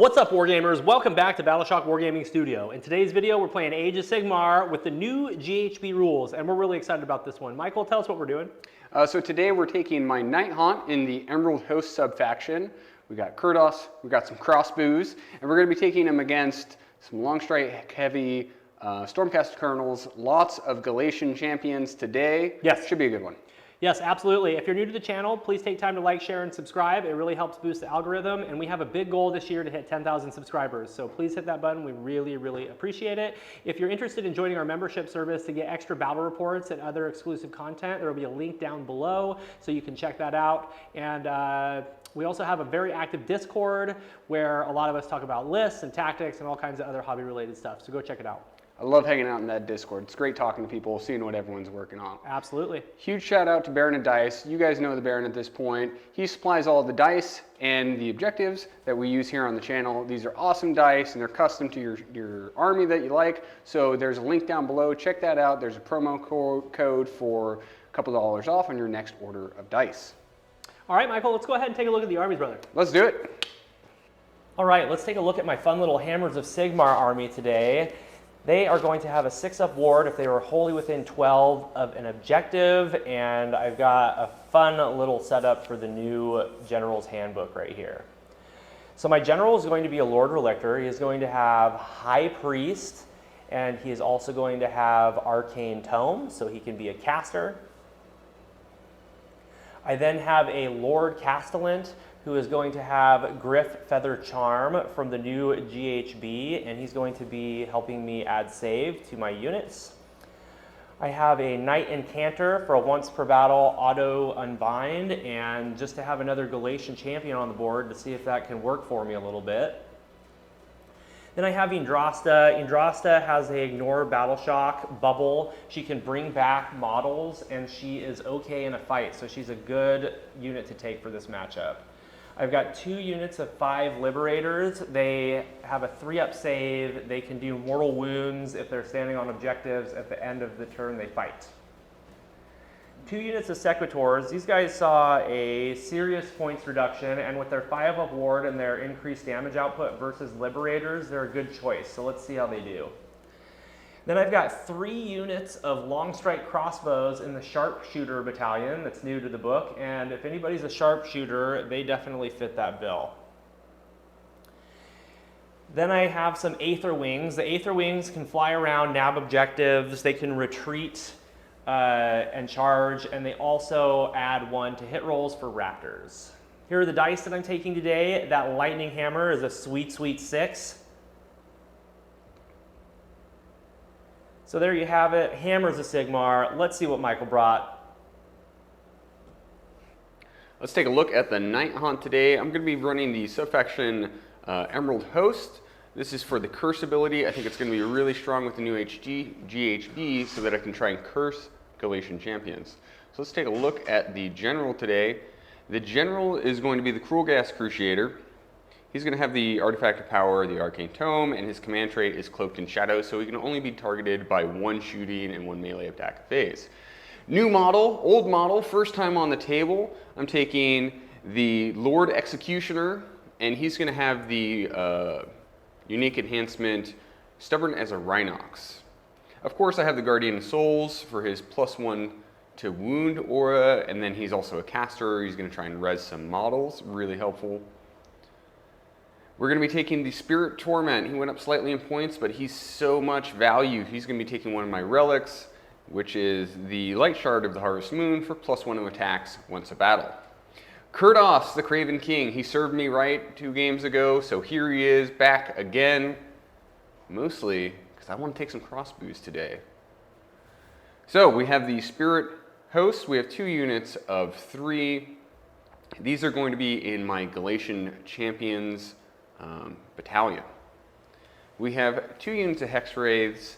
What's up, Wargamers? Welcome back to Battleshock Wargaming Studio. In today's video, we're playing Age of Sigmar with the new GHB rules, and we're really excited about this one. Michael, tell us what we're doing. So today we're taking my Nighthaunt in the Emerald Host subfaction. We got Kurdos, we got some crossbows, and we're going to be taking them against some long strike heavy Stormcast colonels, lots of Galatian champions today. Yes. Should be a good one. Yes, absolutely. If you're new to the channel, please take time to like, share, and subscribe. It really helps boost the algorithm, and we have a big goal this year to hit 10,000 subscribers. So please hit that button. We really, really appreciate it. If you're interested in joining our membership service to get extra battle reports and other exclusive content, there will be a link down below, so you can check that out. And we also have a very active Discord where a lot of us talk about lists and tactics and all kinds of other hobby-related stuff. So go check it out. I love hanging out in that Discord. It's great talking to people, seeing what everyone's working on. Absolutely. Huge shout out to Baron of Dice. You guys know the Baron at this point. He supplies all the dice and the objectives that we use here on the channel. These are awesome dice and they're custom to your army that you like. So there's a link down below. Check that out. There's a promo code for a couple dollars off on your next order of dice. All right, Michael, let's go ahead and take a look at the armies, brother. Let's do it. All right, let's take a look at my fun little Hammers of Sigmar army today. They are going to have a 6-up ward if they were wholly within 12 of an objective, and I've got a fun little setup for the new General's Handbook right here. So my General is going to be a Lord Relictor. He is going to have High Priest, and he is also going to have Arcane Tome, so he can be a caster. I then have a Lord Castellant, who is going to have Griff Feather Charm from the new GHB, and he's going to be helping me add save to my units. I have a Knight Incanter for a once per battle auto unbind, and just to have another Galatian champion on the board to see if that can work for me a little bit. Then I have Indrasta. Indrasta has a Ignore Battle Shock bubble. She can bring back models, and she is okay in a fight, so she's a good unit to take for this matchup. I've got 2 units of 5 Liberators. They have a 3-up save. They can do mortal wounds if they're standing on objectives. At the end of the turn, they fight. 2 units of Sequitors. These guys saw a serious points reduction, and with their 5-up ward and their increased damage output versus Liberators, they're a good choice. So let's see how they do. Then I've got 3 units of long strike crossbows in the sharpshooter battalion that's new to the book, and if anybody's a sharpshooter, they definitely fit that bill. Then I have some Aether Wings. The Aether Wings can fly around, nab objectives, they can retreat and charge, and they also add 1 to hit rolls for Raptors. Here are the dice that I'm taking today. That Lightning Hammer is a sweet, sweet 6. So there you have it, Hammers of Sigmar. Let's see what Michael brought. Let's take a look at the Nighthaunt today. I'm going to be running the subfaction Emerald Host. This is for the curse ability. I think it's going to be really strong with the new GHB so that I can try and curse Galatian champions. So let's take a look at the General today. The General is going to be the Cruel Gas Cruciator. He's going to have the Artifact of Power, the Arcane Tome, and his command trait is Cloaked in Shadow, so he can only be targeted by 1 shooting and 1 melee attack a phase. New model, old model, first time on the table. I'm taking the Lord Executioner, and he's going to have the unique enhancement, Stubborn as a Rhinox. Of course, I have the Guardian of Souls for his +1 to wound aura, and then he's also a caster. He's going to try and res some models, really helpful. We're going to be taking the Spirit Torment. He went up slightly in points, but he's so much value. He's going to be taking one of my relics, which is the Light Shard of the Harvest Moon for +1 to attacks once a battle. Kurdos, the Craven King. He served me right 2 games ago, so here he is back again, mostly because I want to take some crossbows today. So we have the Spirit Host. We have 2 units of 3. These are going to be in my Galatian Champions battalion. We have 2 units of Hex Wraiths.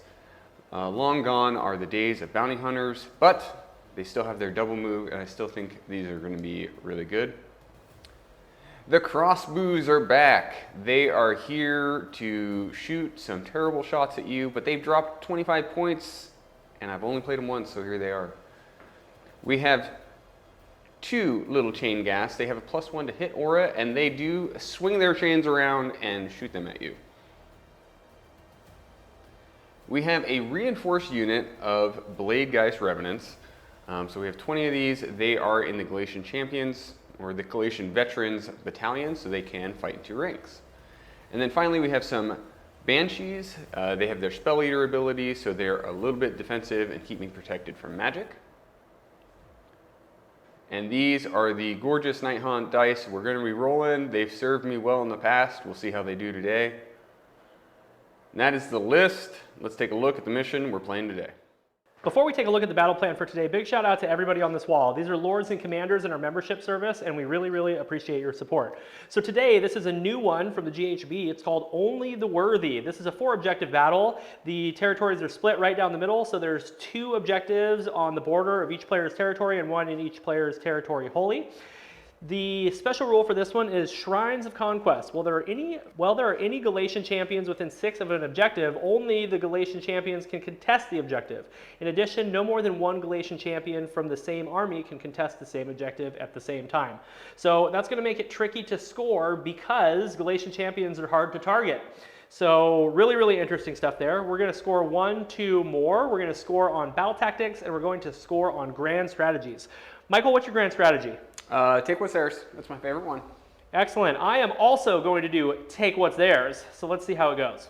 Long gone are the days of bounty hunters, but they still have their double move, and I still think these are going to be really good. The crossbows are back. They are here to shoot some terrible shots at you, but they've dropped 25 points, and I've only played them once, so here they are. We have 2 little chain gas. They have a +1 to hit aura, and they do swing their chains around and shoot them at you. We have a reinforced unit of Blade Geist Revenants. So we have 20 of these. They are in the Galatian Champions, or the Galatian Veterans Battalion, so they can fight in 2 ranks. And then finally we have some Banshees. They have their Spell Eater ability, so they're a little bit defensive and keep me protected from magic. And these are the gorgeous Nighthaunt dice we're going to be rolling. They've served me well in the past. We'll see how they do today. And that is the list. Let's take a look at the mission we're playing today. Before we take a look at the battle plan for today, big shout out to everybody on this wall. These are lords and commanders in our membership service, and we really, really appreciate your support. So today, this is a new one from the GHB. It's called Only the Worthy. This is a 4-objective battle. The territories are split right down the middle, so there's 2 objectives on the border of each player's territory and 1 in each player's territory wholly. The special rule for this one is Shrines of Conquest. While there are any Galatian champions within 6 of an objective, only the Galatian champions can contest the objective. In addition, no more than 1 Galatian champion from the same army can contest the same objective at the same time. So that's going to make it tricky to score because Galatian champions are hard to target. So really, really interesting stuff there. We're going to score 1, 2 more. We're going to score on battle tactics, and we're going to score on grand strategies. Michael, what's your grand strategy? Take what's theirs. That's my favorite one. Excellent. I am also going to do take what's theirs. So let's see how it goes.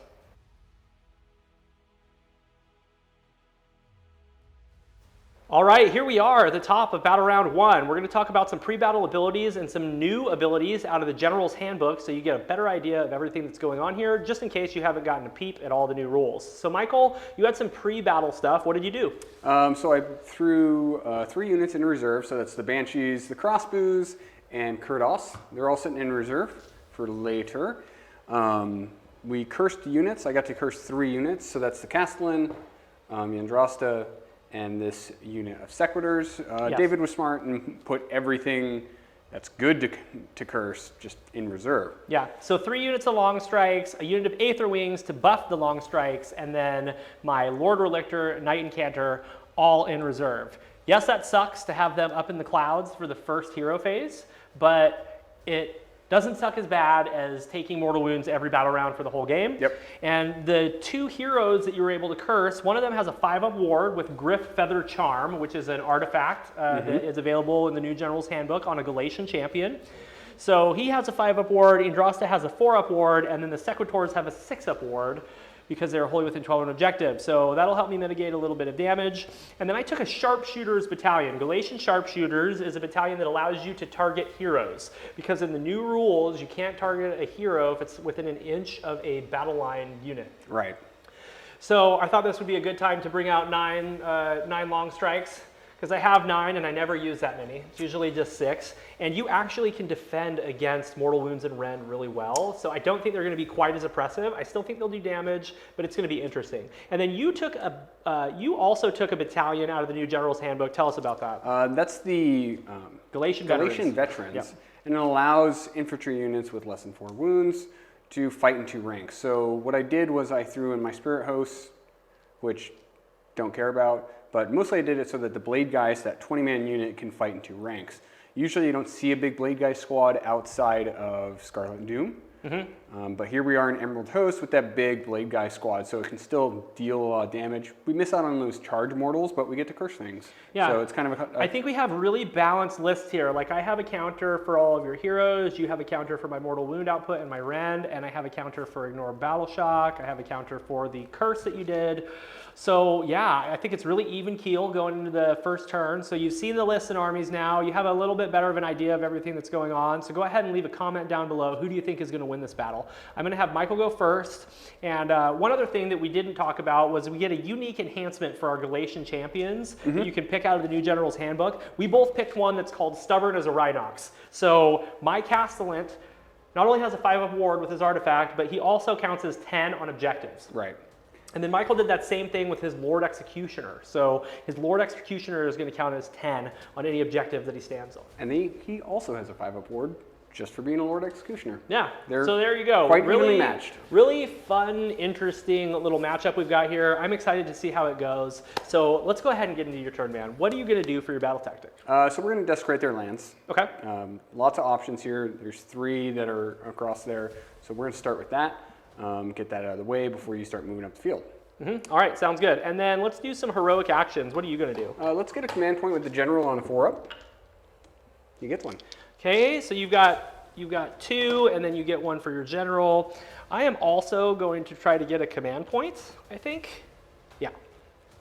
All right, here we are at the top of battle round 1. We're going to talk about some pre-battle abilities and some new abilities out of the General's Handbook so you get a better idea of everything that's going on here, just in case you haven't gotten a peep at all the new rules. So Michael, you had some pre-battle stuff. What did you do? So I threw 3 units in reserve, so that's the Banshees, the Crossbows, and Kurdos. They're all sitting in reserve for later. We cursed units. I got to curse 3 units, so that's the Castellan, Yandrasta, and this unit of Sequitors. Yes. David was smart and put everything that's good to curse just in reserve. Yeah, so 3 units of long strikes, a unit of Aether Wings to buff the long strikes, and then my Lord Relictor, Knight Incanter, all in reserve. Yes, that sucks to have them up in the clouds for the first hero phase, but it doesn't suck as bad as taking mortal wounds every battle round for the whole game. Yep. And the 2 heroes that you were able to curse, one of them has a 5-up ward with Griff Feather Charm, which is an artifact that is available in the new General's Handbook on a Galatian champion. So he has a 5-up ward, Indrasta has a 4-up ward, and then the Sequitors have a 6-up ward because they're wholly within 12 of an objective. So that'll help me mitigate a little bit of damage. And then I took a Sharpshooters battalion. Galatian Sharpshooters is a battalion that allows you to target heroes, because in the new rules, you can't target a hero if it's within an inch of a battle line unit. Right. So I thought this would be a good time to bring out 9 long strikes, because I have 9 and I never use that many. It's usually just 6. And you actually can defend against Mortal Wounds and Rend really well. So I don't think they're going to be quite as oppressive. I still think they'll do damage, but it's going to be interesting. And then you also took a battalion out of the new General's Handbook. Tell us about that. That's the Galatian Veterans. Yep. And it allows infantry units with less than 4 wounds to fight in 2 ranks. So what I did was I threw in my Spirit Hosts, which don't care about, but mostly I did it so that the Blade Geist, that 20-man unit, can fight in 2 ranks. Usually you don't see a big Blade Geist squad outside of Scarlet and Doom. But here we are in Emerald Host with that big Blade Geist squad, so it can still deal a lot of damage. We miss out on those charge mortals, but we get to curse things. Yeah, so it's kind of I think we have really balanced lists here. Like I have a counter for all of your heroes, you have a counter for my Mortal Wound output and my Rend, and I have a counter for Ignore Battle Shock, I have a counter for the curse that you did. So yeah, I think it's really even keel going into the first turn. So you've seen the lists and armies now. You have a little bit better of an idea of everything that's going on. So go ahead and leave a comment down below. Who do you think is going to win this battle? I'm going to have Michael go first. And one other thing that we didn't talk about was we get a unique enhancement for our Galatian champions that you can pick out of the new General's Handbook. We both picked one that's called Stubborn as a Rhinox. So my Castellan not only has a 5-up ward with his artifact, but he also counts as 10 on objectives. Right. And then Michael did that same thing with his Lord Executioner. So his Lord Executioner is going to count as 10 on any objective that he stands on. And he also has a 5-up ward just for being a Lord Executioner. Yeah, They're so there you go. quite really evenly matched. Really fun, interesting little matchup we've got here. I'm excited to see how it goes. So let's go ahead and get into your turn, man. What are you going to do for your battle tactic? So we're going to desecrate their lands. Okay. Lots of options here. There's 3 that are across there. So we're going to start with that. Get that out of the way before you start moving up the field. All right, sounds good. And then let's do some heroic actions. What are you going to do? Let's get a command point with the general on a 4-up. You get one. Okay, so you've got 2, and then you get 1 for your general. I am also going to try to get a command point, I think. Yeah.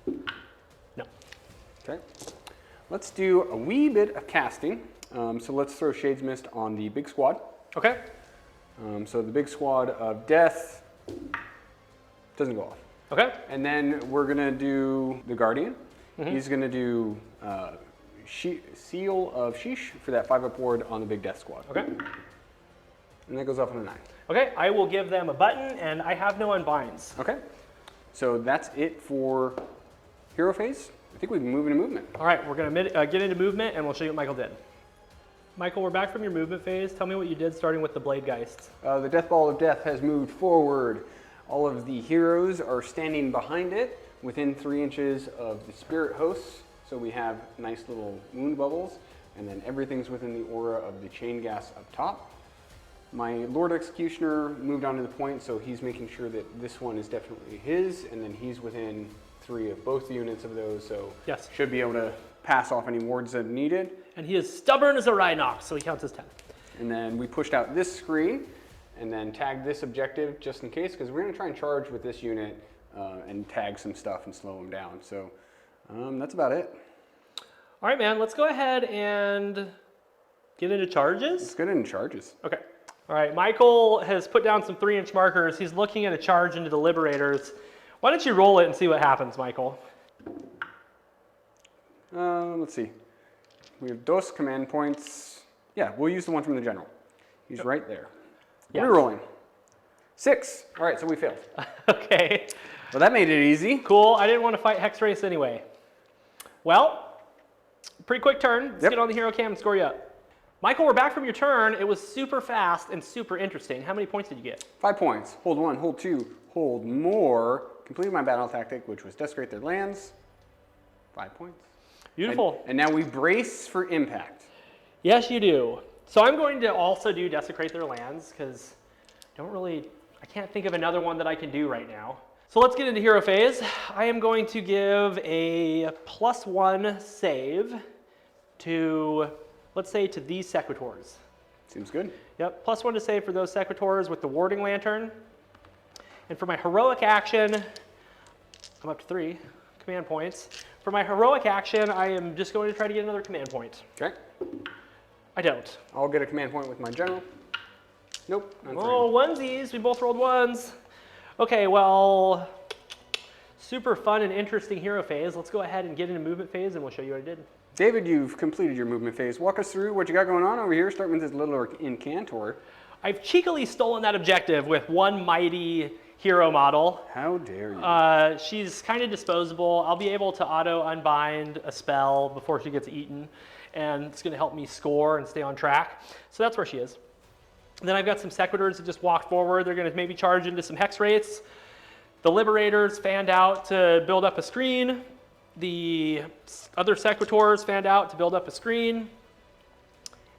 No. Okay. Let's do a wee bit of casting. So let's throw Shades Mist on the big squad. Okay. So the big squad of death doesn't go off. Okay. And then we're going to do the Guardian. He's going to do Seal of Sheesh for that 5-up ward on the big death squad. Okay. And that goes off on a 9. Okay, I will give them a button, and I have no unbinds. Okay. So that's it for hero phase. I think we can move into movement. All right, we're going to get into movement, and we'll show you what Michael did. Michael, we're back from your movement phase. Tell me what you did, starting with the Blade Geists. The Death Ball of Death has moved forward. All of the heroes are standing behind it within 3 inches of the spirit hosts. So we have nice little wound bubbles, and then everything's within the aura of the chain gas up top. My Lord Executioner moved on to the point, so he's making sure that this one is definitely his, and then he's within 3 of both the units of those, so yes, should be able to pass off any wards that are needed. And he is stubborn as a Rhinox, so he counts as 10. And then we pushed out this screen, and then tagged this objective just in case, because we're going to try and charge with this unit and tag some stuff and slow them down. So that's about it. All right, man, let's go ahead and get into charges. Let's get into charges. Okay. All right, Michael has put down some 3-inch markers. He's looking at a charge into the Liberators. Why don't you roll it and see what happens, Michael? Let's see. We have DOS command points. Yeah, we'll use the one from the general. He's right there. Yes. Rerolling. 6. All right, so we failed. Okay. Well, that made it easy. Cool. I didn't want to fight Hex Race anyway. Well, pretty quick turn. Let's get on the hero cam and score you up. Michael, we're back from your turn. It was super fast and super interesting. How many points did you get? 5 points. Hold 1, hold 2, hold more. Completed my battle tactic, which was desecrate their lands. 5 points. Beautiful. And now we brace for impact. Yes, you do. So I'm going to also do desecrate their lands because I can't think of another one that I can do right now. So let's get into hero phase. I am going to give a +1 save to, let's say, to these Sequitors. Seems good. Yep, +1 to save for those Sequitors with the Warding Lantern. And for my heroic action, I'm up to 3 command points. For my heroic action, I am just going to try to get another command point. Okay. I don't. I'll get a command point with my general. Nope. Oh, onesies. We both rolled 1s. Okay, well, super fun and interesting hero phase. Let's go ahead and get into movement phase, and we'll show you what I did. David, you've completed your movement phase. Walk us through what you got going on over here, starting with this little Incantor. I've cheekily stolen that objective with one mighty hero model. How dare you? She's kind of disposable. I'll be able to auto-unbind a spell before she gets eaten, and it's going to help me score and stay on track. So that's where she is. Then I've got some Sequitors that just walked forward. They're going to maybe charge into some Hex Wraiths. The Liberators fanned out to build up a screen. The other Sequitors fanned out to build up a screen.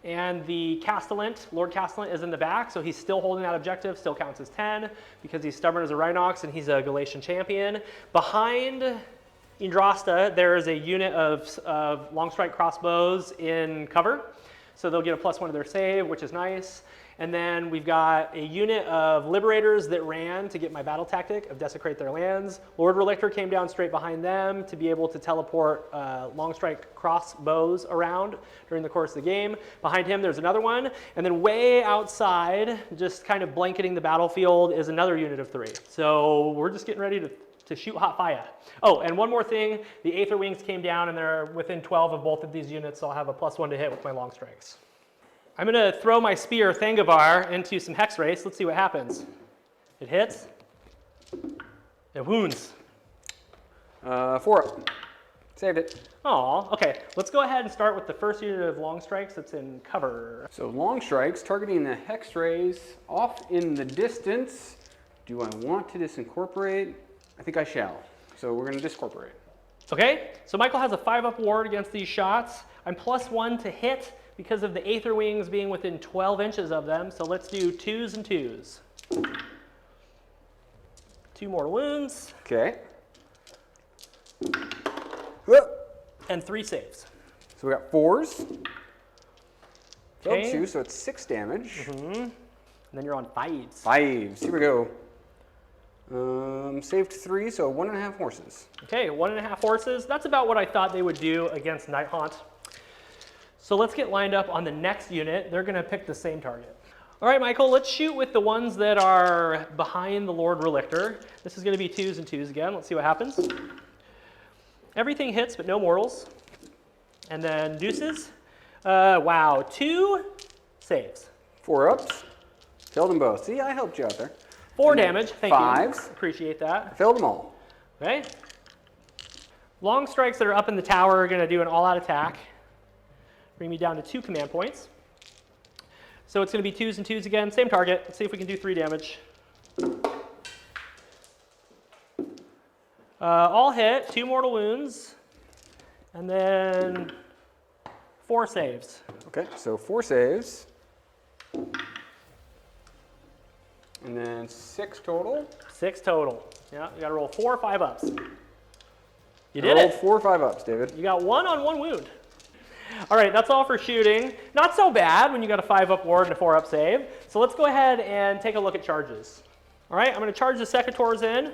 And the Castellant, Lord Castellant, is in the back, so he's still holding that objective, still counts as 10, because he's stubborn as a Rhinox and he's a Galatian champion. Behind Indrasta, there is a unit of long strike crossbows in cover, so they'll get a +1 to their save, which is nice. And then we've got a unit of Liberators that ran to get my battle tactic of desecrate their lands. Lord Relictor came down straight behind them to be able to teleport long strike crossbows around during the course of the game. Behind him there's another one. And then way outside, just kind of blanketing the battlefield, is another unit of 3. So we're just getting ready to shoot hot fire. Oh, and one more thing, the Aether Wings came down and they're within 12 of both of these units, so I'll have a +1 to hit with my long strikes. I'm going to throw my spear, Thangavar, into some Hex Wraiths. Let's see what happens. It hits. It wounds. 4 up. Saved it. Aw, okay. Let's go ahead and start with the first unit of long strikes that's in cover. So long strikes, targeting the hex rays off in the distance. Do I want to disincorporate? I think I shall. So we're going to discorporate. Okay, so Michael has a 5-up ward against these shots. I'm +1 to hit because of the Aether Wings being within 12 inches of them. So let's do 2s and 2s. 2 more wounds. Okay. And 3 saves. So we got 4s. Failed Okay. 2, so it's 6 damage. And then you're on 5s. 5s. Here we go. Saved 3, so 1.5 horses. Okay, 1.5 horses. That's about what I thought they would do against Nighthaunt. So let's get lined up on the next unit. They're going to pick the same target. All right, Michael, let's shoot with the ones that are behind the Lord Relictor. This is going to be 2s and 2s again. Let's see what happens. Everything hits, but no mortals. And then deuces. Wow, 2 saves. 4 ups. Failed them both. See, I helped you out there. 4 damage. Thank 5s. you. Appreciate that. Failed them all. Okay. Long strikes that are up in the tower are going to do an all-out attack. Bring me down to 2 command points. So it's going to be 2s and 2s again. Same target. Let's see if we can do 3 damage. All hit, 2 mortal wounds, and then 4 saves. Okay, so 4 saves. And then 6 total. 6 total. Yeah, you got to roll 4 or 5 ups. You I did rolled it. 4 or 5 ups, David. You got 1 on 1 wound. All right, that's all for shooting. Not so bad when you got a 5-up ward and a 4-up save. So let's go ahead and take a look at charges. All right, I'm going to charge the Secateurs in.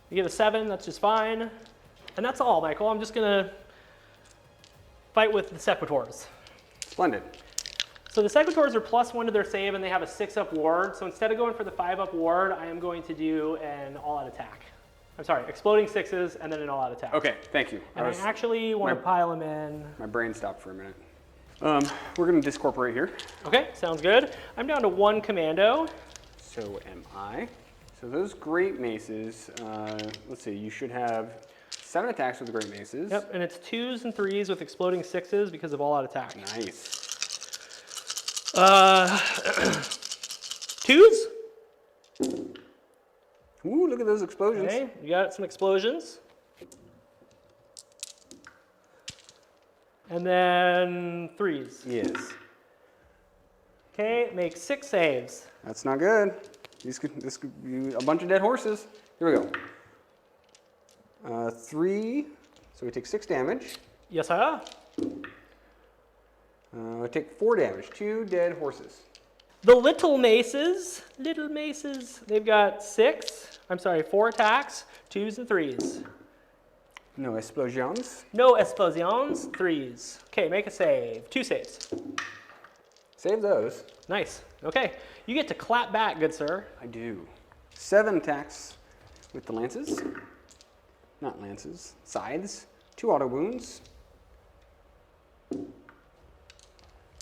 You get a 7, that's just fine. And that's all, Michael. I'm just going to fight with the Secateurs. Splendid. So the Secateurs are +1 to their save, and they have a 6-up ward. So instead of going for the 5-up ward, I am going to do an all-out attack. I'm sorry, exploding 6s and then an all-out attack. Okay, thank you. And I actually want to pile them in. My brain stopped for a minute. We're going to discorporate here. Okay, sounds good. I'm down to 1 commando. So am I. So those great maces, let's see, you should have 7 attacks with the great maces. Yep, and it's 2s and 3s with exploding 6s because of all-out attack. Nice. 2s? Ooh, look at those explosions. Okay, you got some explosions. And then 3s. Yes. Okay, make 6 saves. That's not good. This could be a bunch of dead horses. Here we go. 3, so we take 6 damage. Yes, sir. We take 4 damage, 2 dead horses. The little maces, they've got 4 attacks, 2s and 3s. No explosions. No explosions, 3s. Okay, make a save. 2 saves. Save those. Nice. Okay, you get to clap back, good sir. I do. 7 attacks with the lances. Not lances, scythes. 2 auto wounds.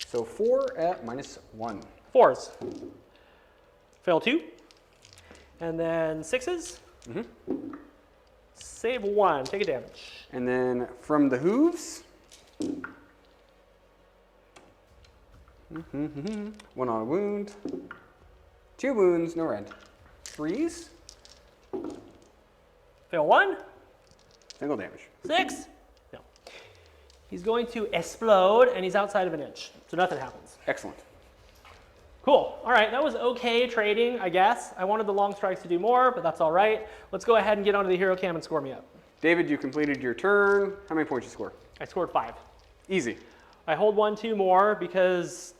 So 4 at -1. 4s. Fail 2. And then 6s. Save 1. Take a damage. And then from the hooves. 1 auto wound. 2 wounds, no red. 3s. Fail 1. Single damage. 6. No. He's going to explode, and he's outside of an inch, so nothing happens. Excellent. Cool. All right, that was okay trading, I guess. I wanted the long strikes to do more, but that's all right. Let's go ahead and get onto the hero cam and score me up. David, you completed your turn. How many points you score? I scored 5. Easy. I hold 1, 2 more because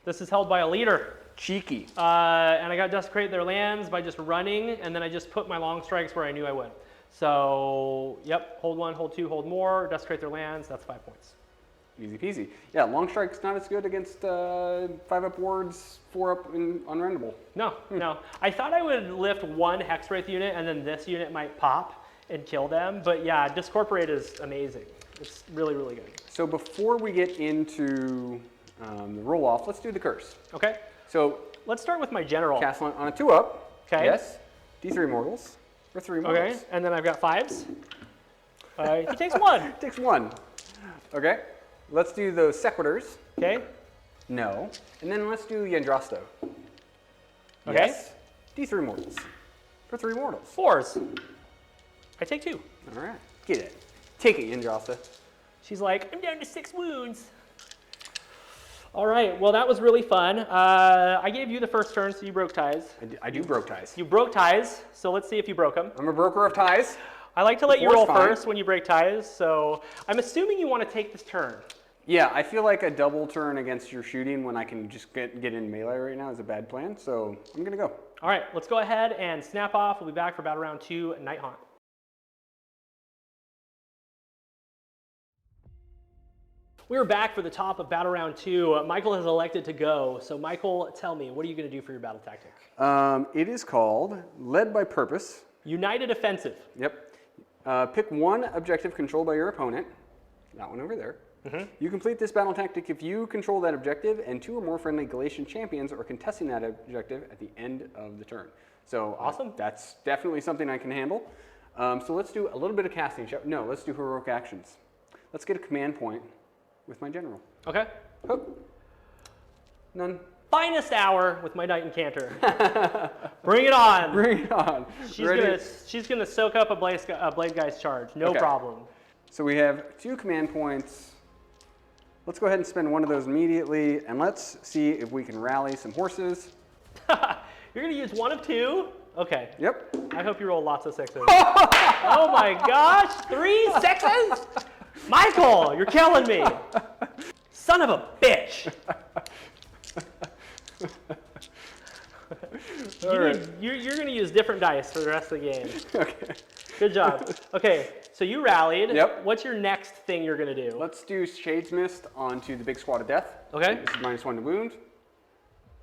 this is held by a leader. Cheeky. And I got desecrate their lands by just running, and then I just put my long strikes where I knew I would. So, yep, hold 1, hold 2, hold more, desecrate their lands, that's 5 points. Easy peasy. Yeah, long strike's not as good against 5-up wards, 4-up unrendable. No, no. I thought I would lift 1 Hexwraith unit, and then this unit might pop and kill them. But yeah, Discorporate is amazing. It's really, really good. So before we get into the roll-off, let's do the curse. Okay. So Let's start with my general. cast on a 2-up. Okay. Yes. D3 mortals. Or 3 mortals. Okay, and then I've got 5s. He takes 1. Takes 1. Okay. Let's do those sequiturs. Okay. No. And then let's do Yendrasto. Okay. Yes. D3 mortals. For 3 mortals. 4s. I take 2. All right. Get it. Take it, Yendrasta. She's like, I'm down to 6 wounds. All right, well, that was really fun. I gave you the first turn, so you broke ties. I do broke ties. You broke ties, so let's see if you broke them. I'm a broker of ties. I like to let you 4's roll fine. first when you break ties, so I'm assuming you want to take this turn. Yeah, I feel like a double turn against your shooting when I can just get in melee right now is a bad plan, so I'm going to go. All right, let's go ahead and snap off. We'll be back for battle round 2, Nighthaunt. We're back for the top of battle round 2. Michael has elected to go. So Michael, tell me, what are you going to do for your battle tactic? It is called Led by Purpose. United Offensive. Yep. Pick one objective controlled by your opponent. That one over there. You complete this battle tactic if you control that objective and 2 or more friendly Galatian champions are contesting that objective at the end of the turn. So awesome. That's definitely something I can handle. So let's do a little bit of casting. No, let's do heroic actions. Let's get a command point with my general. Okay. Hoop. None. Finest hour with my Knight Incanter. Bring it on. Bring it on. She's gonna soak up a Blade Guy's charge. No problem. So we have 2 command points. Let's go ahead and spend one of those immediately, and let's see if we can rally some horses. You're gonna use 1 of 2? Okay. Yep. I hope you roll lots of 6s. Oh my gosh, 3 6s? Michael, you're killing me. Son of a bitch. You're going to use different dice for the rest of the game. Okay. Good job. Okay, so you rallied. Yep. What's your next thing you're going to do? Let's do Shades Mist onto the big squad of death. Okay. This is -1 to wound.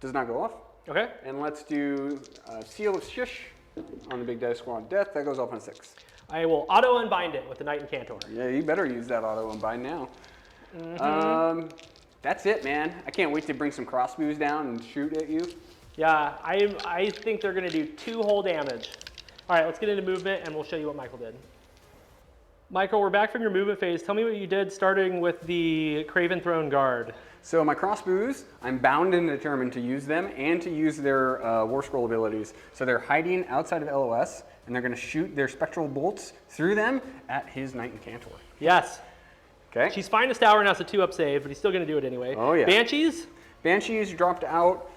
Does not go off. Okay. And let's do Seal of Shish on the big dice squad of death. That goes off on 6. I will auto unbind it with the Knight Incantor. Yeah, you better use that auto unbind now. That's it, man. I can't wait to bring some crossbows down and shoot at you. Yeah, I think they're going to do 2 whole damage. All right, let's get into movement, and we'll show you what Michael did. Michael, we're back from your movement phase. Tell me what you did, starting with the Craven Throne Guard. So my crossbows, I'm bound and determined to use them and to use their War Scroll abilities. So they're hiding outside of LOS, and they're going to shoot their spectral bolts through them at his Knight Incantor. Yes. Okay. She's finest hour now, it's a 2-up save, but he's still going to do it anyway. Oh, yeah. Banshees? Banshees dropped out.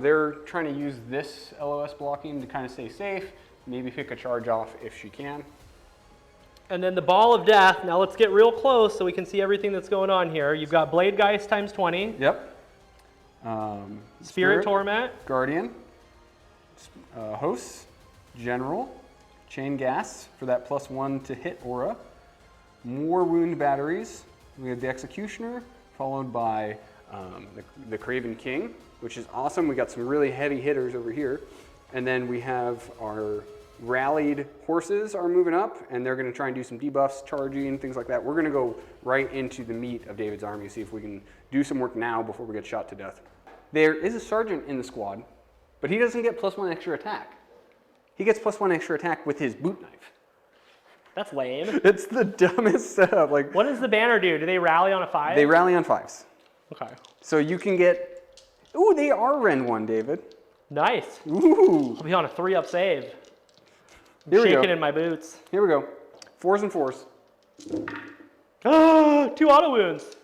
They're trying to use this LOS blocking to kind of stay safe. Maybe pick a charge off if she can. And then the Ball of Death. Now let's get real close so we can see everything that's going on here. You've got Blade Geist times 20. Yep. Spirit Torment. Guardian. Hosts. General. Chain Gas for that +1 to hit aura. More wound batteries. We have the Executioner, followed by the Craven King, which is awesome. We got some really heavy hitters over here. And then we have our rallied horses are moving up, and they're going to try and do some debuffs, charging, things like that. We're going to go right into the meat of David's army, see if we can do some work now before we get shot to death. There is a sergeant in the squad, but he doesn't get +1 extra attack. He gets +1 extra attack with his boot knife. That's lame. It's the dumbest setup. Like, what does the banner do? Do they rally on a 5? they rally on 5s. Okay. So you can get, ooh, they are Ren 1, David. Nice. Ooh. I'll be on a 3-up save. I'm Here we shaking go. in my boots. Here we go. 4s and 4s. Ah, 2 auto wounds.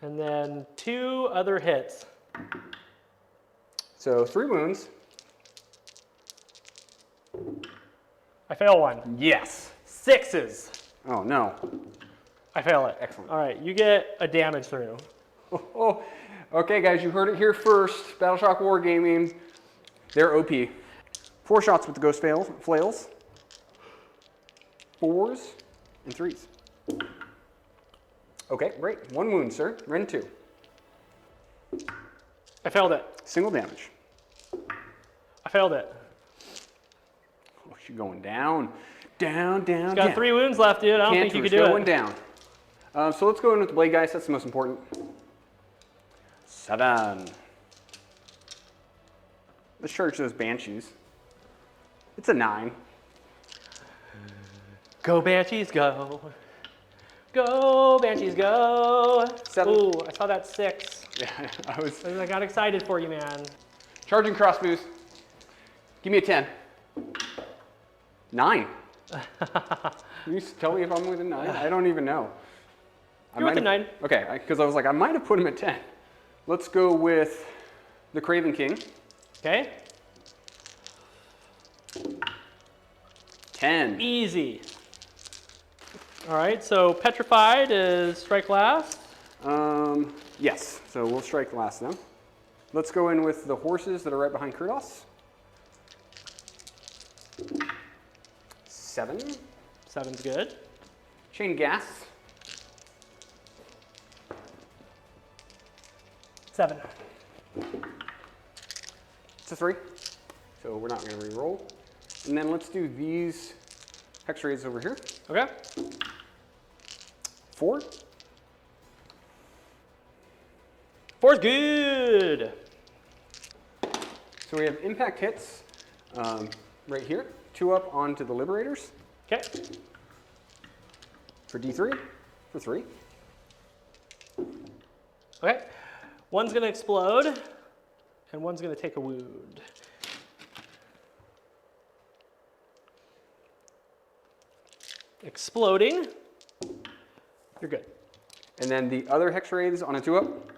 And then 2 other hits. So 3 wounds. I fail 1. Yes. 6s. Oh, no. I fail it. Excellent. All right, you get a damage through. Oh, okay, guys, you heard it here first. Battleshock Wargaming, they're OP. 4 shots with the Ghost Flails. 4s and 3s. Okay, great. 1 wound, sir. Ren 2. I failed it. Single damage. I failed it. Oh, she's going down. Down, down, Got down. 3 wounds left, dude. I don't think you could do going it. down. So let's go in with the Blade Guys. That's the most important. 7. Let's charge those Banshees. It's a 9. Go Banshees, go. Go Banshees, go. 7. Ooh, I saw that 6. Yeah, I got excited for you, man. Charging crossbows. Give me a 10. 9. Can you tell me if I'm with a 9? I don't even know. You're with a 9. Okay, because I was like, I might have put him at 10. Let's go with the Craven King. Okay. 10. Easy. All right, so Petrified is strike last. Yes, so we'll strike last now. Let's go in with the horses that are right behind Kurdos. 7. 7's good. Chain Gas. 7. It's a 3, so we're not going to re-roll. And then let's do these hex raids over here. Okay. 4. 4's good. So we have impact hits right here. 2 up onto the Liberators Okay. for D3 for 3. Okay. One's going to explode, and one's going to take a wound. Exploding. You're good. And then the other hex raids on a 2 up.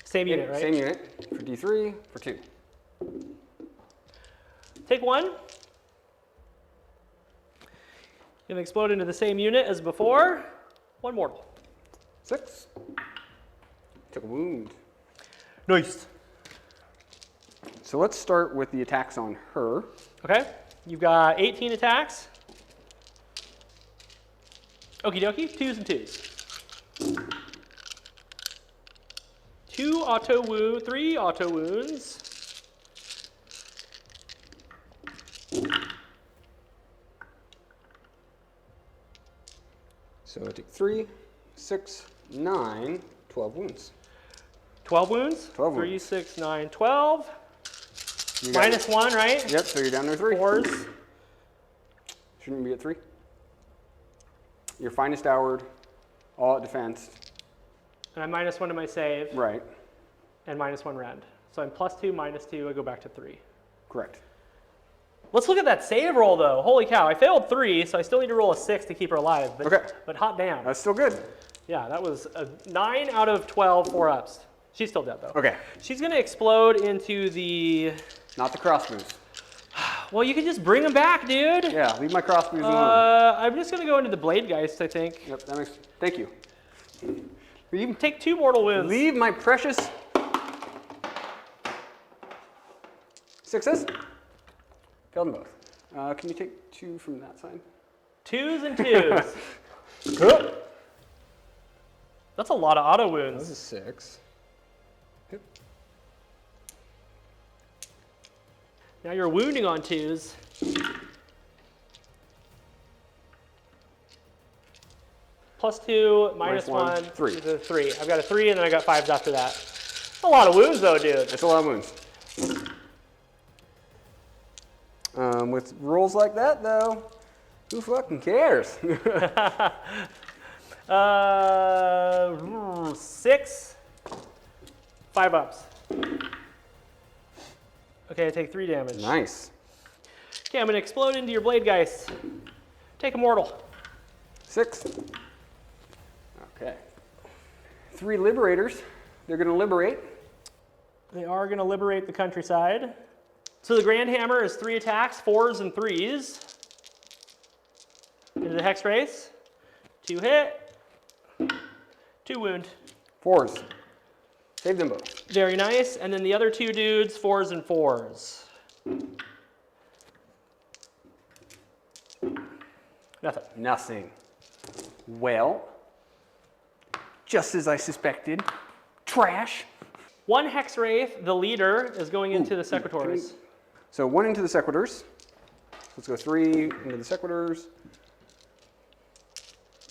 Same unit, right? Same unit for D3 for 2. Take 1. Gonna explode into the same unit as before. 1 mortal. 6. Took a wound. Nice. So let's start with the attacks on her. Okay. You've got 18 attacks. Okie dokie. 2s and 2s. 2 auto wound, 3 auto wounds. So I take 3, 6, 9, 12 wounds. 12 wounds. 12 3, wounds. 6, 9, 12. You got- Minus 1, right? Yep, so you're down to 3. 4s. Shouldn't be at 3. Your finest houred, all at defense. And I minus 1 to my save. Right, And minus 1 rend. So I'm +2, -2. I go back to 3. correct. Let's look at that save roll, though. Holy cow. I failed 3, so I still need to roll a 6 to keep her alive. But, Okay. But hot damn. That's still good. Yeah, that was a 9 out of 12 4-ups. She's still dead, though. Okay, She's going to explode into the... not the crossbows. Well, you can just bring them back, dude. Yeah, leave my crossbows alone. I'm just going to go into the Blade Geist, I think. Yep, that makes, thank you. Leave, Take 2 mortal wounds. leave my precious 6s. Killed them both. Can you take 2 from that side? 2s and 2s. Good. That's a lot of auto wounds. This is 6. Yep. Now you're wounding on 2s. +2, Minus one, -1, 3. 3. I've got a 3, and then I got 5s after that. That's a lot of wounds, though, dude. That's a lot of wounds. With rolls like that, though, who fucking cares? 6, 5 ups. Okay, I take 3 damage. Nice. Okay, I'm gonna explode into your Blade Geist. Take a mortal. 6. Okay. 3 liberators. They're going to liberate. They are gonna liberate the countryside. So the Grand Hammer is 3 attacks, 4s and 3s. Into the Hex Race. 2 hit. 2 wound. 4s. Save them both. Very nice. And then the other 2 dudes, 4s and 4s. Nothing. Nothing. Well, just as I suspected, trash. 1 Hex Wraith, the leader, is going into the Sequitors. So 1 into the Sequitors. Let's go 3 into the Sequitors.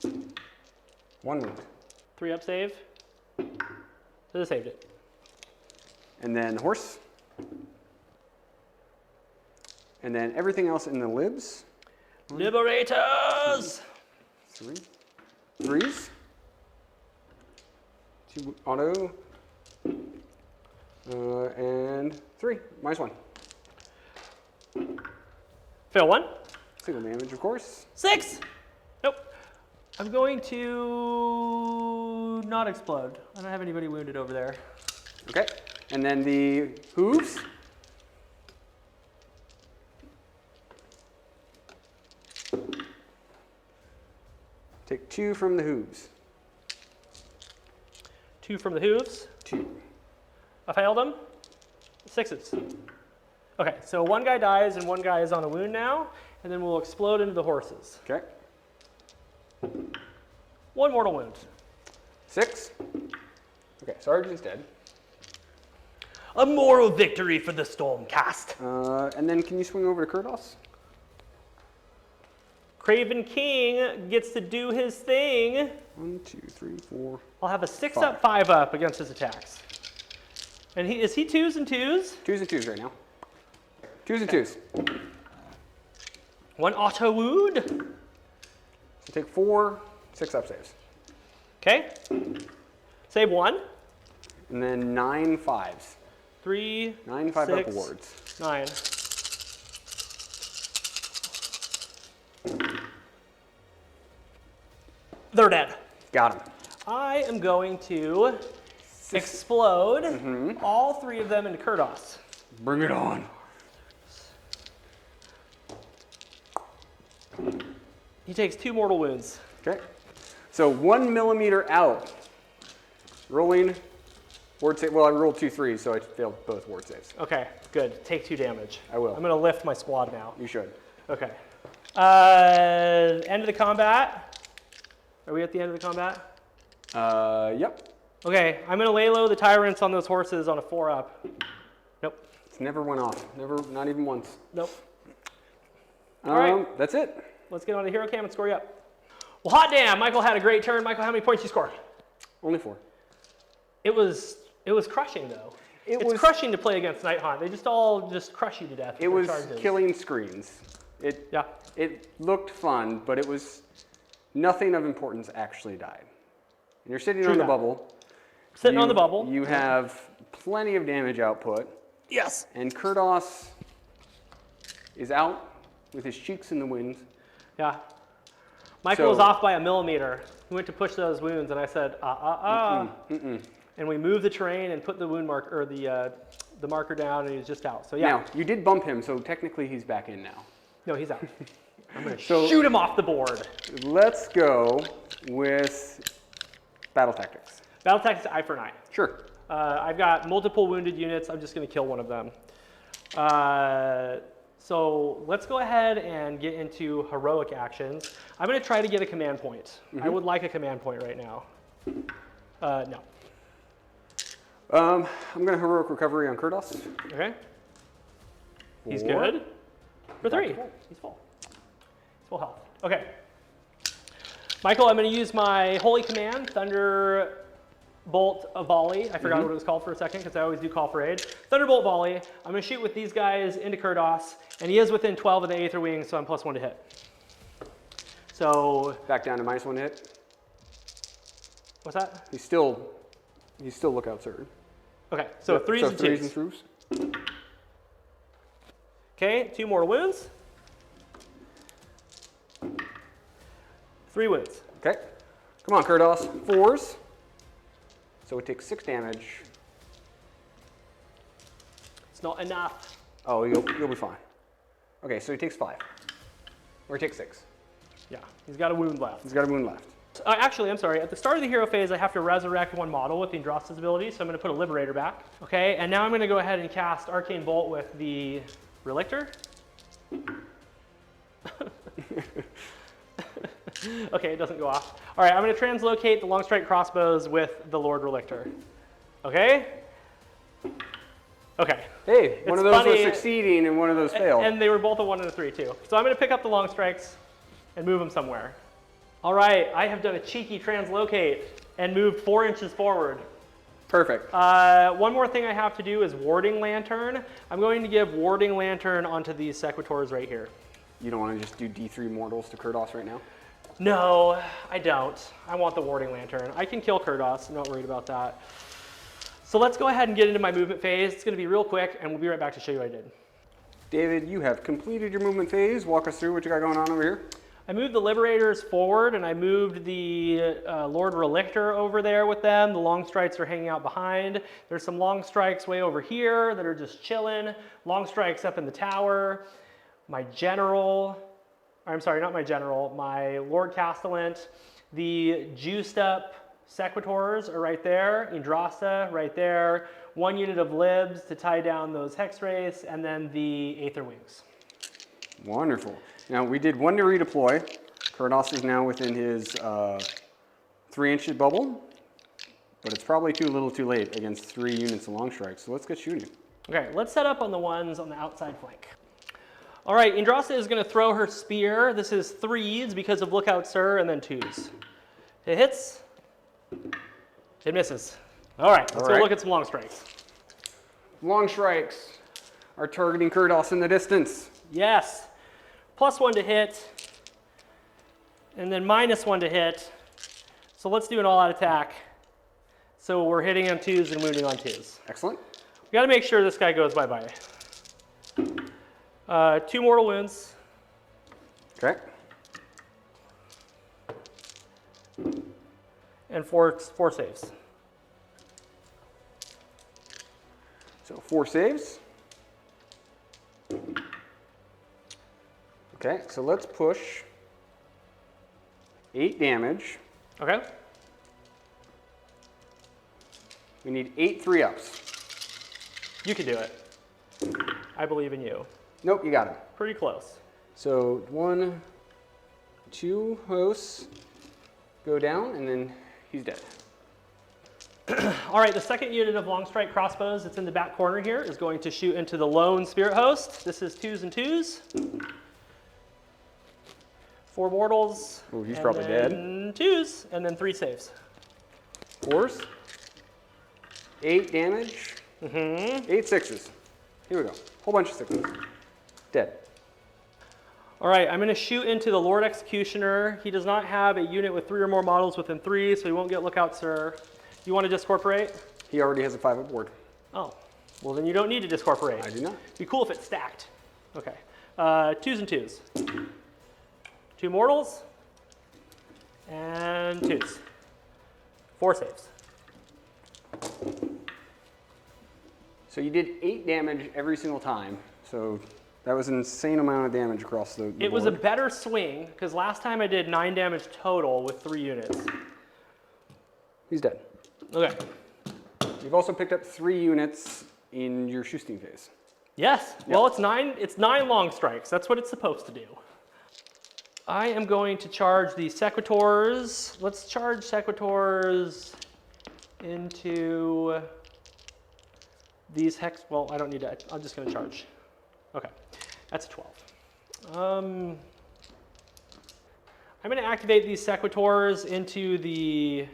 1 wound. 3 up save. So they saved it. And then the horse. And then everything else in the libs. Liberators! 3. 3s. 2 auto. And 3. -1. Fail 1. Single damage, of course. 6! Nope. I'm going to not explode. I don't have anybody wounded over there. Okay. And then the hooves. Take 2 from the hooves. 2 from the hooves. 2. I failed them. 6s. Okay, so one guy dies and one guy is on a wound now, and then we'll explode into the horses. Okay. 1 mortal wound. 6. Okay, Sergeant's dead. A moral victory for the Stormcast. And then can you swing over to Kurdos? Craven King gets to do his thing. 1, 2, 3, 4. I'll have a 6 5. up, 5 up against his attacks. And is he 2s and 2s? 2s and 2s right now. 2s and 2s. 1 auto wound. So take 4 6 up saves. Okay. Save 1. And then 9 5s. 3, 9 5 6, up wards. 9. They're dead. Got him. I am going to explode all 3 of them into Kurdos. Bring it on. He takes 2 mortal wounds. Okay. So 1 millimeter out. Rolling. Ward save. Well, I rolled 2 3s, so I failed both ward saves. Okay, good. Take 2 damage. I will. I'm going to lift my squad now. You should. Okay. End of the combat. Are we at the end of the combat? Yep. Okay, I'm going to lay low the tyrants on those horses on a 4 up. Nope. It's never went off. Never, not even once. Nope. All right. That's it. Let's get on the hero cam and score you up. Well, hot damn, Michael had a great turn. Michael, how many points you scored? Only 4. It was crushing though. It's crushing to play against Nighthaunt. They all crush you to death. It was charges. killing screens. Yeah. It looked fun, but it was nothing of importance actually died. And you're sitting True on the that. bubble. Sitting on the bubble. You have plenty of damage output. Yes. And Kurdos is out with his cheeks in the wind. Yeah. Michael So- was off by a millimeter. He went to push those wounds, and I said, And we moved the terrain and put the wound marker or the marker down, and he was just out. So yeah. Now, you did bump him, so technically he's back in now. No, he's out. I'm gonna So- shoot him off the board. Let's go with battle tactics. Battle tactics, eye for an eye. Sure. I've got multiple wounded units. I'm just going to kill one of them. So let's go ahead and get into heroic actions. I'm going to try to get a command point. I would like a command point right now. No. I'm going to heroic recovery on Kurdos. Okay. He's 4. good. For 3. Back to full. He's full. He's full health. Okay. Michael, I'm going to use my holy command, Thunderbolt Volley. I forgot what it was called for a second because I always do call for aid. Thunderbolt Volley. I'm going to shoot with these guys into Kurdos, and he is within 12 of the Aether Wing, so I'm +1 to hit. So Back down to -1 hit. what's that? He's still lookout certain. Okay, so 3s and 3s 2s. and throughs. Okay, 2 mortal wounds. 3 wounds. Okay. Come on, Kurdos. 4s. So it takes 6 damage. It's not enough. Oh, you'll be fine. Okay, so he takes 5. Or he takes 6. Yeah, he's got a wound left. He's got a wound left. Actually, I'm sorry. At the start of the hero phase, I have to resurrect 1 model with the Andras's ability, so I'm going to put a Liberator back. Okay, and now I'm going to go ahead and cast Arcane Bolt with the Relictor. Okay, it doesn't go off. All right, I'm going to translocate the Longstrike crossbows with the Lord Relictor. Okay? Okay. Hey, one It's of those was funny- succeeding and one of those failed. And they were both a 1 and a 3 too. So I'm going to pick up the long strikes and move them somewhere. All right, I have done a cheeky translocate and moved 4 inches forward. Perfect. One more thing I have to do is Warding Lantern. I'm going to give Warding Lantern onto these Sequitors right here. You don't want to just do D3 mortals to Kurdos right now? No, I don't. I want the Warding Lantern. I can kill Kurdos. I'm not worried about that. So let's go ahead and get into my movement phase. It's going to be real quick, and we'll be right back to show you what I did. David, you have completed your movement phase. Walk us through what you got going on over here. I moved the Liberators forward, and I moved the Lord Relictor over there with them. The Long Strikes are hanging out behind. There's some Long Strikes way over here that are just chilling. Long Strikes up in the tower. My General, I'm sorry, not my General, my Lord Castellant. The juiced up Sequitors are right there. Indrasta right there. 1 unit of Libs to tie down those Hex Wraiths, and then the Aether Wings. Wonderful. Now, we did 1 to redeploy. Kurdos is now within his 3-inch bubble, but it's probably too little too late against 3 units of Long Strikes, so let's get shooting. Okay, let's set up on the ones on the outside flank. All right, Indrasta is going to throw her spear. This is 3s because of Lookout Sir, and then 2s. It hits. It misses. All right, let's go look at some Long Strikes. Long Strikes are targeting Kurdos in the distance. Yes. +1 to hit, and then -1 to hit. So let's do an all-out attack. So we're hitting on 2s and wounding on 2s. Excellent. We got to make sure this guy goes bye-bye. 2 mortal wounds. Okay. And 4 saves. So 4 saves. Okay, so let's push 8 damage. Okay. We need 8 3-ups. You can do it. I believe in you. Nope, you got him. Pretty close. So 1, 2 hosts go down, and then he's dead. All right, the second unit of Long Strike crossbows that's in the back corner here is going to shoot into the lone Spirit Host. This is 2s and 2s. 4 mortals. Oh, he's probably dead. 2s, and then 3 saves. 4s. 8 damage. 8 6s. Here we go. Whole bunch of 6s. Dead. All right, I'm going to shoot into the Lord Executioner. He does not have a unit with 3 or more models within 3, so he won't get Lookout Sir. You want to discorporate? He already has a 5-up board. Oh, well then you don't need to discorporate. I do not. It'd be cool if it's stacked. Okay, 2s and 2s. 2 mortals and 2s. 4 saves. So you did 8 damage every single time. So that was an insane amount of damage across the It was a board. better swing because last time I did 9 damage total with 3 units. He's dead. Okay. You've also picked up 3 units in your Shusting phase. Yes. Well, it's 9 Long Strikes. That's what it's supposed to do. I am going to charge the Sequitors. Let's charge Sequitors into these hex. Well, I don't need to. I'm just going to charge. Okay. That's a 12. I'm going to activate these Sequitors into the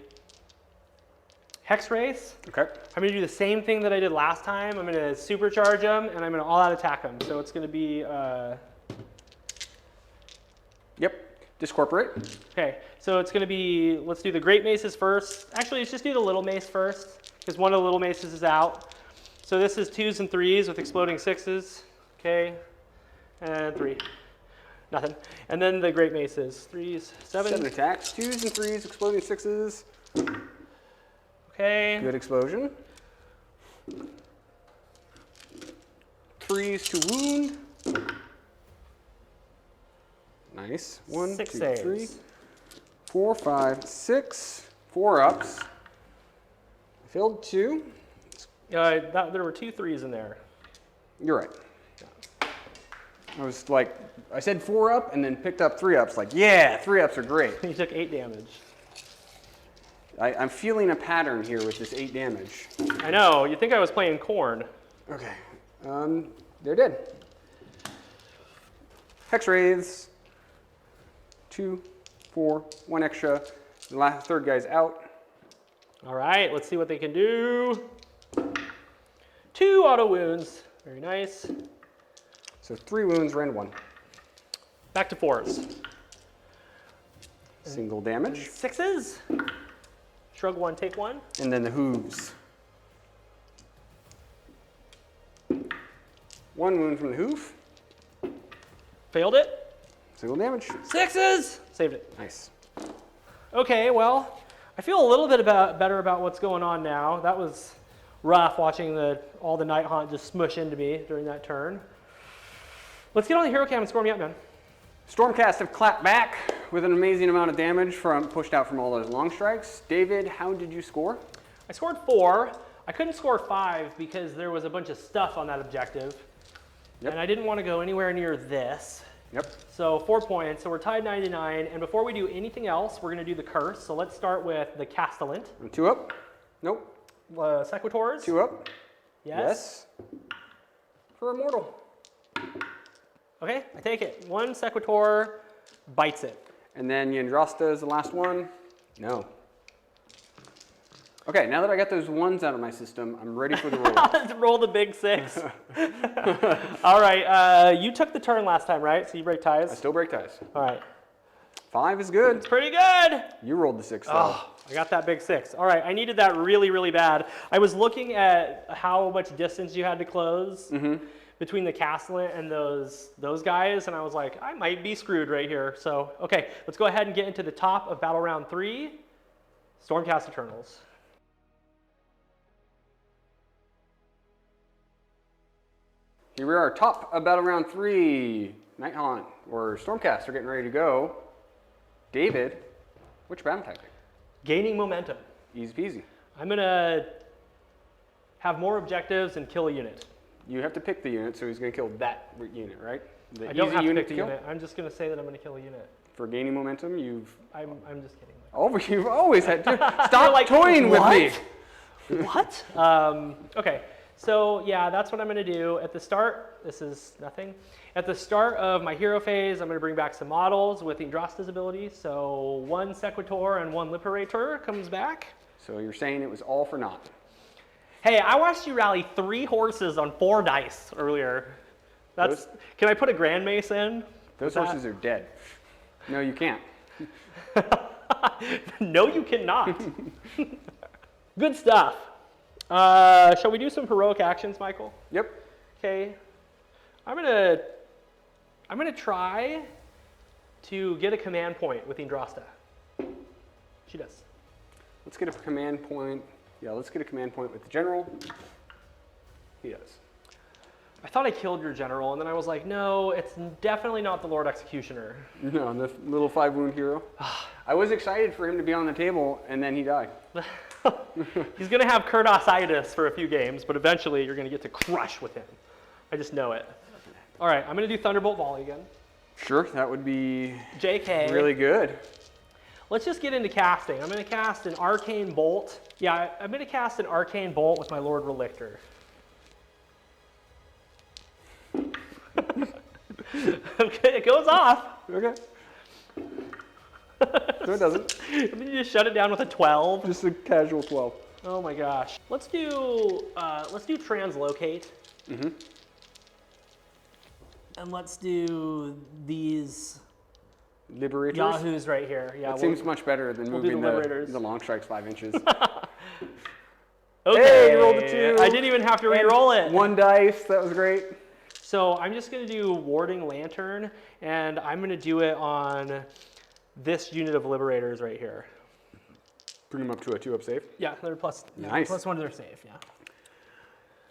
Hex Wraiths. Okay. I'm going to do the same thing that I did last time. I'm going to supercharge them, and I'm going to all-out attack them. So it's going to be... Yep. Discorporate. Okay, so it's going to be... Let's do the Great Maces first. Actually, let's just do the Little Mace first, because one of the Little Maces is out. So this is 2s and 3s with exploding 6s. Okay, and 3. Nothing. And then the Great Maces. 3s, 7. 7 attacks. 2s and 3s, exploding 6s. Okay. Good explosion. 3s to wound. Nice. 1, 6 2, saves. 3, 4, 5, 6. 4 ups. Filled 2. There were 2 3s in there. You're right. I was like, I said 4 up and then picked up 3 ups. Like, yeah, 3 ups are great. You took 8 damage. I'm feeling a pattern here with this 8 damage. I know. You'd think I was playing Corn. Okay. They're dead. Hex Wraiths. 2, 4, 1 extra. The third guy's out. All right, let's see what they can do. 2 auto wounds. Very nice. So 3 wounds, rend 1. Back to 4s. Single damage. 6s. Shrug 1, take 1. And then the hooves. 1 wound from the hoof. Failed it. Single damage. 6s. Saved it. Nice. Okay, well, I feel a little bit better about what's going on now. That was rough watching all the Nighthaunt just smush into me during that turn. Let's get on the hero cam and score me up, man. Stormcast have clapped back with an amazing amount of damage pushed out from all those long strikes. David, how did you score? I scored 4. I couldn't score 5 because there was a bunch of stuff on that objective. Yep. And I didn't want to go anywhere near this. Yep. So 4 points. So we're tied 99. And before we do anything else, we're going to do the curse. So let's start with the Castellant. 2 up. Nope. Sequitors. 2 up. Yes. For Immortal. Okay, I take it. 1 Sequitor bites it. And then Yndrasta is the last one. No. Okay, now that I got those ones out of my system, I'm ready for the roll. Let's roll the big 6. All right, you took the turn last time, right? So you break ties? I still break ties. All right. 5 is good. Pretty good. You rolled the 6 though. Oh, I got that big 6. All right, I needed that really, really bad. I was looking at how much distance you had to close between the Castellant and those guys, and I was like, I might be screwed right here. So, okay, let's go ahead and get into the top of battle round 3, Stormcast Eternals. Here we are, top of battle round 3. Nighthaunt or Stormcast are getting ready to go. David, which battle tactic? Gaining momentum. Easy peasy. I'm going to have more objectives and kill a unit. You have to pick the unit, so he's going to kill that unit, right? The I don't easy have to unit pick the kill? unit. I'm just going to say that I'm going to kill a unit. For gaining momentum, I'm just kidding. you've always had to. Stop like, toying with me. What? Okay, so yeah, that's what I'm going to do. At the start, this is nothing. At the start of my hero phase, I'm going to bring back some models with Yndrasta's ability. So 1 Sequitor and 1 Liberator comes back. So you're saying it was all for naught. Hey, I watched you rally 3 horses on 4 dice earlier. Can I put a Grand Mace in? Those horses are dead. No, you can't. No, you cannot. Good stuff. Shall we do some heroic actions, Michael? Yep. Okay. I'm gonna try to get a command point with Yndrasta. She does. Let's get a command point. Yeah, let's get a command point with the general. He does. I thought I killed your general, and then I was like, no, it's definitely not the Lord Executioner. No, the little 5 wound hero. I was excited for him to be on the table, and then he died. He's gonna have Kurdos-itis for a few games, but eventually you're gonna get to crush with him. I just know it. All right, I'm gonna do Thunderbolt Volley again. Sure, that would be JK. really good. Let's just get into casting. I'm gonna cast an Arcane Bolt. Yeah, I'm gonna cast an Arcane Bolt with my Lord Relictor. Okay, it goes off. Okay. No, it doesn't. You just shut it down with a 12. Just a casual 12. Oh my gosh. Let's do Translocate. Mm-hmm. And let's do these Liberators? Yahoos right here. Yeah, That seems much better than we'll do moving the Liberators. the long strikes 5 inches. Okay, Hey, you rolled a 2. I didn't even have to re-roll it. 1 dice, that was great. So I'm just going to do Warding Lantern, and I'm going to do it on this unit of Liberators right here. Bring them up to a 2-up save. Yeah, they're plus, Nice. plus 1 to their save, yeah.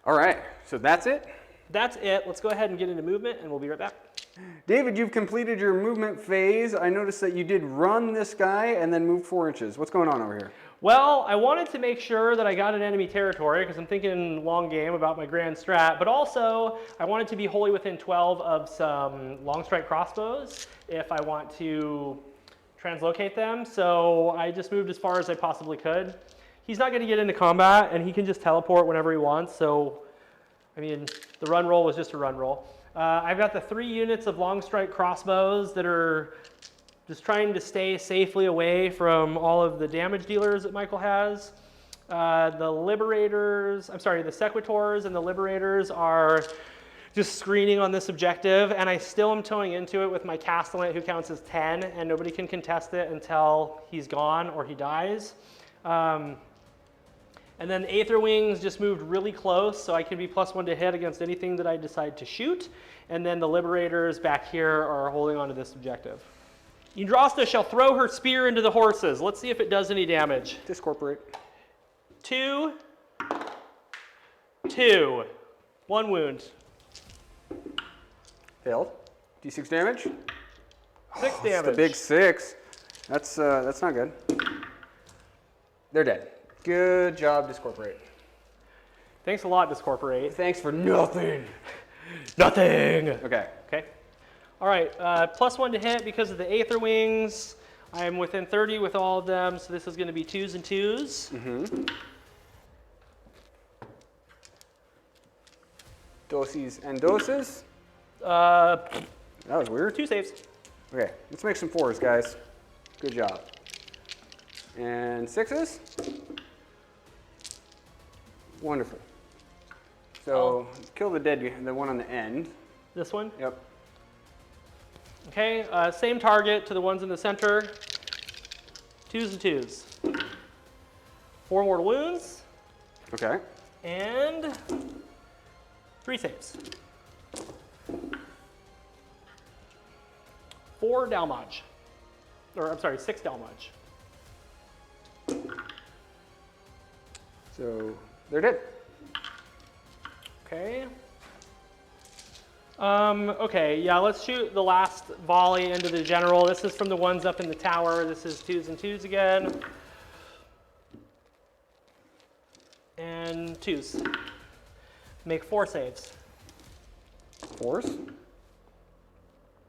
All right, so that's it. That's it. Let's go ahead and get into movement, and we'll be right back. David, you've completed your movement phase. I noticed that you did run this guy and then move 4 inches. What's going on over here? Well, I wanted to make sure that I got an enemy territory because I'm thinking long game about my grand strat, but also I wanted to be wholly within 12 of some long strike crossbows if I want to translocate them. So I just moved as far as I possibly could. He's not going to get into combat, and he can just teleport whenever he wants. So, I mean, the run roll was just a run roll. I've got the 3 units of long strike crossbows that are just trying to stay safely away from all of the damage dealers that Michael has. The Sequitors and the Liberators are just screening on this objective, and I still am towing into it with my Castellant, who counts as 10, and nobody can contest it until he's gone or he dies. And then the Aether Wings just moved really close, so I can be +1 to hit against anything that I decide to shoot. And then the Liberators back here are holding on to this objective. Yndrasta shall throw her spear into the horses. Let's see if it does any damage. Discorporate. 2, 2, 1 wound. Failed. D6 damage. 6 It's damage. the big 6. That's not good. They're dead. Good job, Discorporate. Thanks a lot, Discorporate. Thanks for nothing. Nothing. Okay. Okay. All right, +1 to hit because of the Aether Wings. I'm within 30 with all of them, so this is going to be 2s and 2s. Mm-hmm. Doses and doses. That was weird. 2 saves. Okay, let's make some 4s, guys. Good job. And 6s. Wonderful. So kill the the one on the end. This one? Yep. Okay, same target to the ones in the center. 2s and 2s. 4 mortal wounds. Okay. And 3 saves. 4 damage. Or, I'm sorry, 6 damage. So they're dead. Okay. Okay, yeah, let's shoot the last volley into the general. This is from the ones up in the tower. This is 2s and 2s again. And 2s. Make 4 saves. 4s.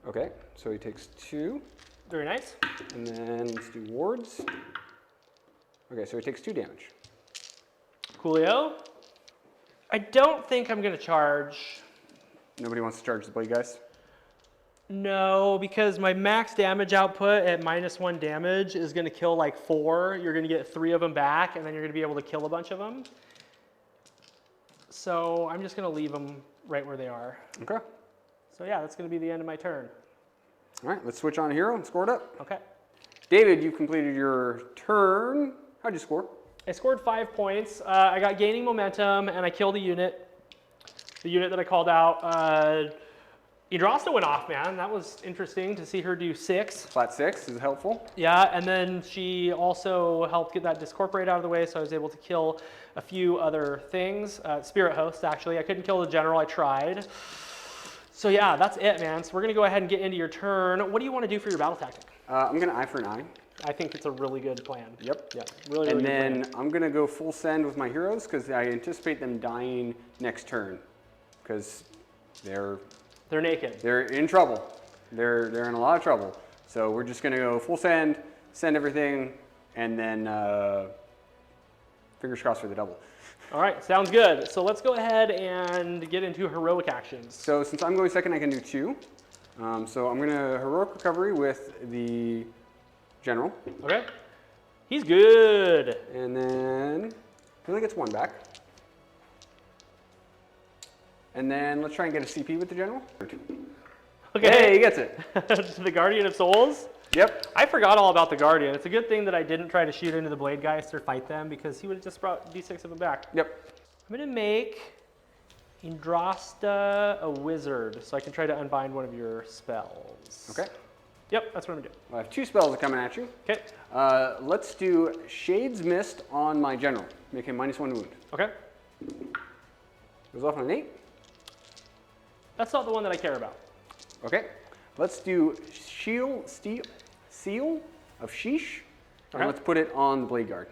Okay, so he takes 2. Very nice. And then let's do wards. Okay, so he takes 2 damage. Coolio. I don't think I'm going to charge. Nobody wants to charge the blade guys? No, because my max damage output at -1 damage is going to kill like 4. You're going to get 3 of them back, and then you're going to be able to kill a bunch of them. So I'm just going to leave them right where they are. Okay. So yeah, that's going to be the end of my turn. All right, let's switch on a hero and score it up. Okay. David, you've completed your turn. How'd you score? I scored 5 points. I got gaining momentum, and I killed a unit. The unit that I called out. Yndrasta went off, man. That was interesting to see her do 6. Flat 6 is helpful. Yeah, and then she also helped get that Discorporate out of the way, so I was able to kill a few other things. Spirit Host, actually. I couldn't kill the general. I tried. So yeah, that's it, man. So we're going to go ahead and get into your turn. What do you want to do for your battle tactic? I'm going to eye for an eye. I think it's a really good plan. Yep. Yeah, really, really And good then plan. I'm going to go full send with my heroes because I anticipate them dying next turn because they're naked. They're in trouble. They're in a lot of trouble. So we're just going to go full send everything, and then fingers crossed for the double. All right, sounds good. So let's go ahead and get into heroic actions. So since I'm going second, I can do 2. So I'm going to heroic recovery with the general. Okay. He's good. And then he only gets 1 back. And then let's try and get a CP with the general. Okay. Hey, he gets it. The Guardian of Souls. Yep. I forgot all about the Guardian. It's a good thing that I didn't try to shoot into the Blade Geist or fight them because he would have just brought D6 of them back. Yep. I'm going to make Yndrasta a wizard so I can try to unbind one of your spells. Okay. Yep, that's what I'm going to do. Well, I have 2 spells coming at you. Okay. Let's do Shade's Mist on my general. Make him -1 wound. Okay. Goes off on an 8. That's not the one that I care about. Okay. Let's do Seal of Sheesh. And Okay. let's put it on the Blade Guard.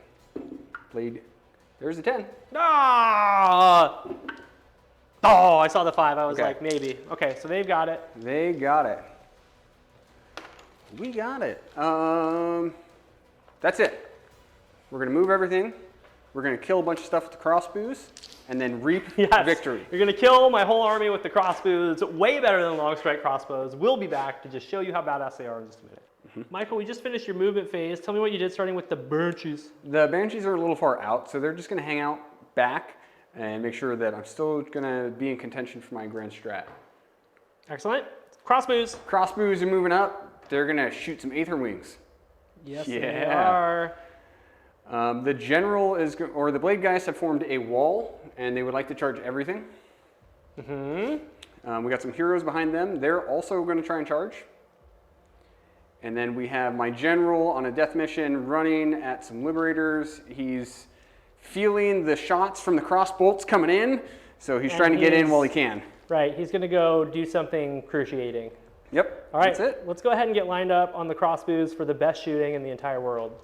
Blade. There's a 10. Ah! Oh, I saw the 5. I was Okay. like, maybe. Okay, so they've got it. They got it. We got it. That's it. We're going to move everything. We're going to kill a bunch of stuff with the crossbows and then reap Yes. victory. You're going to kill my whole army with the crossbows. Way better than long strike crossbows. We'll be back to just show you how badass they are in just a minute. Michael, we just finished your movement phase. Tell me what you did starting with the Banshees. The Banshees are a little far out, so they're just going to hang out back. and make sure that I'm still gonna be in contention for my grand strat. Excellent. Crossbows. Crossbows are moving up. They're gonna shoot some Aether Wings. Yes, they Yeah. are. The general or the blade guys have formed a wall, and they would like to charge everything. We got some heroes behind them. They're also going to try and charge. And then we have my general on a death mission running at some liberators. He's feeling the shots from the crossbolts coming in, so he's trying to get in while he can. Right, he's going to go do something cruciating. Yep, All right, that's it. let's go ahead and get lined up on the crossbows for the best shooting in the entire world.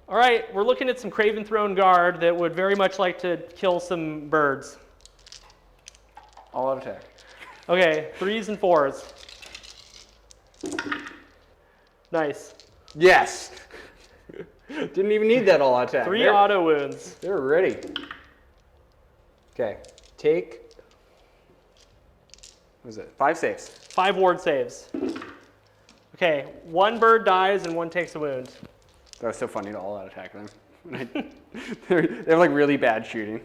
All right, we're looking at some Craven Throne Guard that would very much like to kill some birds. All out attack. Okay, 3s and 4s. Nice. Yes. Didn't even need that all out attack. 3 auto wounds. They're ready. Okay, take. What is it? 5 saves. 5 ward saves. Okay, 1 bird dies and 1 takes a wound. That was so funny to all out attack them. They're like really bad shooting.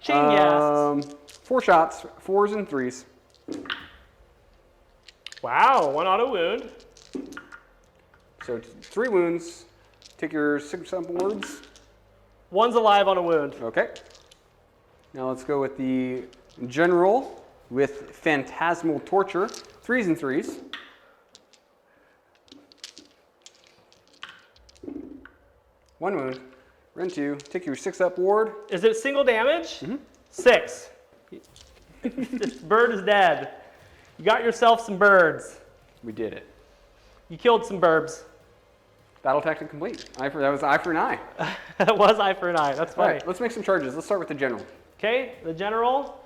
Chain gas. 4 shots, 4s and 3s. Wow, 1 auto wound. So 3 wounds. Take your 6 boards. 1's alive on a wound. Okay. Now let's go with the general with phantasmal torture. 3s and 3s. One wound. Run 2. Take your 6 up ward. Is it single damage? 6. This bird is dead. You got yourself some birds. We did it. You killed some burbs. Battle tactic complete. That was eye for an eye. That was eye for an eye. That's All funny. right, let's make some charges. Let's start with the general. Okay, the general.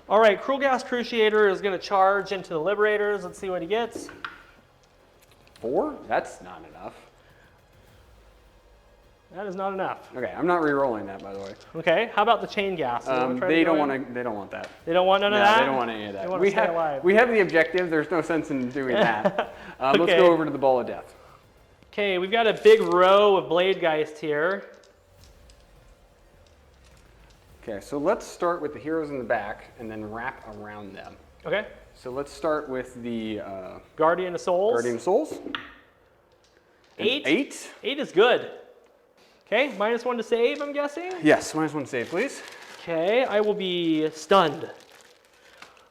All right, Cruel Gas Cruciator is going to charge into the Liberators. Let's see what he gets. 4? That's not enough. That is not enough. Okay, I'm not re-rolling that, by the way. Okay, how about the Chain Gas? They don't want to. They don't want that. They don't want none of No, that? they don't want any of that. They want to stay alive. We have the objective. There's no sense in doing that. Let's Okay. go over to the Ball of Death. Okay, we've got a big row of Blade Geist here. Okay, so let's start with the heroes in the back and then wrap around them. Okay, So let's start with the Guardian of Souls. Guardian of Souls. 8? 8? 8 is good. Okay, -1 to save, I'm guessing. Yes, -1 save, please. Okay, I will be stunned.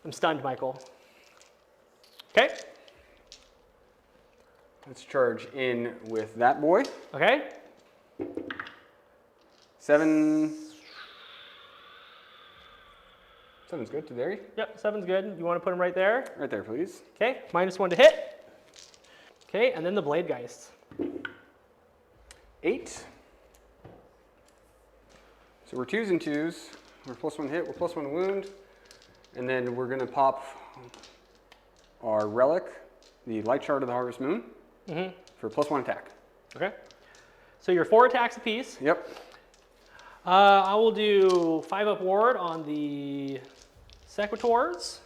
I'm stunned, Michael. Okay, Let's charge in with that boy. okay. 7. 7's good. To there. Yep, 7's good. You want to put him right there? Right there, please. Okay, -1 to hit. Okay, and then the Blade Geist. 8. So we're 2s and 2s. We're +1 hit, we're +1 wound. And then we're going to pop our relic, the Light Shard of the Harvest Moon, for +1 attack. Okay. So you're 4 attacks apiece. Yep. I will do 5 up ward on the Sequitors.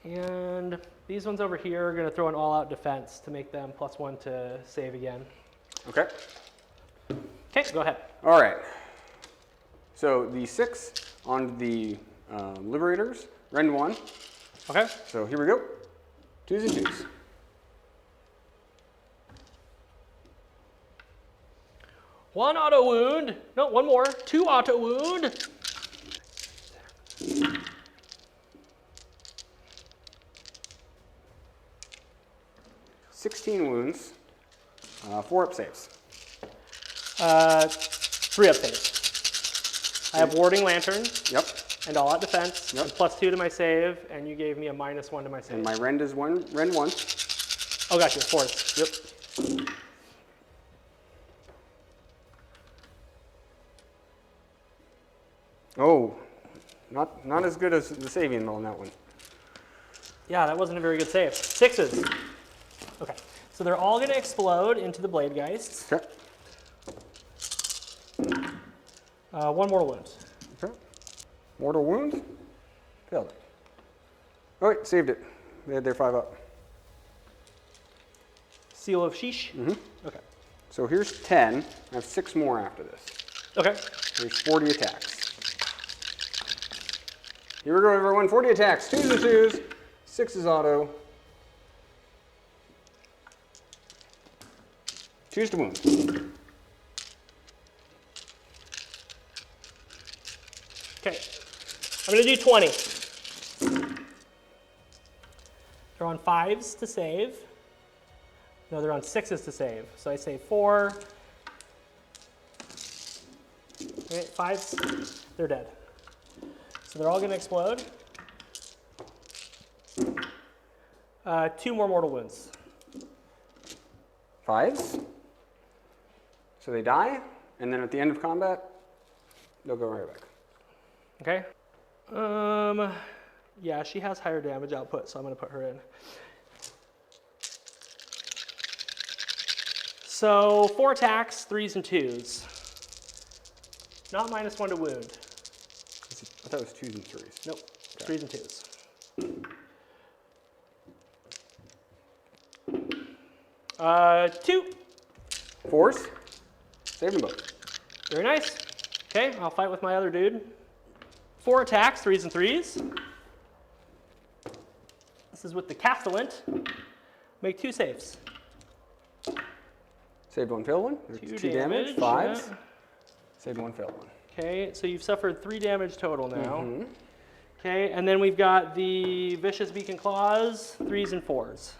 And these ones over here are going to throw an all-out defense to make them +1 to save again. Okay. Okay, go ahead. All right. So the 6 on the Liberators, rend 1. Okay. So here we go. 2s and 2s. One auto wound. No, 1 more. 2 auto wound. $16 wounds. 4 up saves. 3 up saves. I have Warding Lantern Yep. and all-out defense, Yep. and +2 to my save, and you gave me a -1 to my save. And my rend is rend 1. Oh, gotcha. 4s. Yep. Oh, not as good as the saving roll on that one. Yeah, that wasn't a very good save. 6s. Okay, so they're all going to explode into the Blade Geists. Okay. 1 more wound. Okay. Mortal wound. Failed it. Oh wait, saved it. They had their 5 up. Seal of Sheesh. Okay. So here's 10. I have 6 more after this. Okay. There's 40 attacks. Here we go, everyone. 40 attacks, 2s and 2s, 6 is auto. 2s to wound. Okay, I'm gonna do 20. They're on 5s to save. No, they're on 6s to save. So I save 4. Okay, 5s, they're dead. So they're all gonna explode. 2 more mortal wounds. 5s. So they die, and then at the end of combat, they'll go right back. Okay. Yeah, she has higher damage output, so I'm gonna put her in. So 4 attacks, 3s and 2s. Not -1 to wound. I thought it was 2s and 3s. Nope, Okay. 3s and 2s. 2. 4s. Save them both. Very nice. Okay, I'll fight with my other dude. 4 attacks, 3s and 3s. This is with the Castellant. Make 2 saves. Saved 1, failed 1. 2 damage. 5s. Yeah. Saved 1, failed 1. Okay, so you've suffered 3 damage total now. Mm-hmm. Okay, and then we've got the Vicious Beak and Claws, 3s and 4s.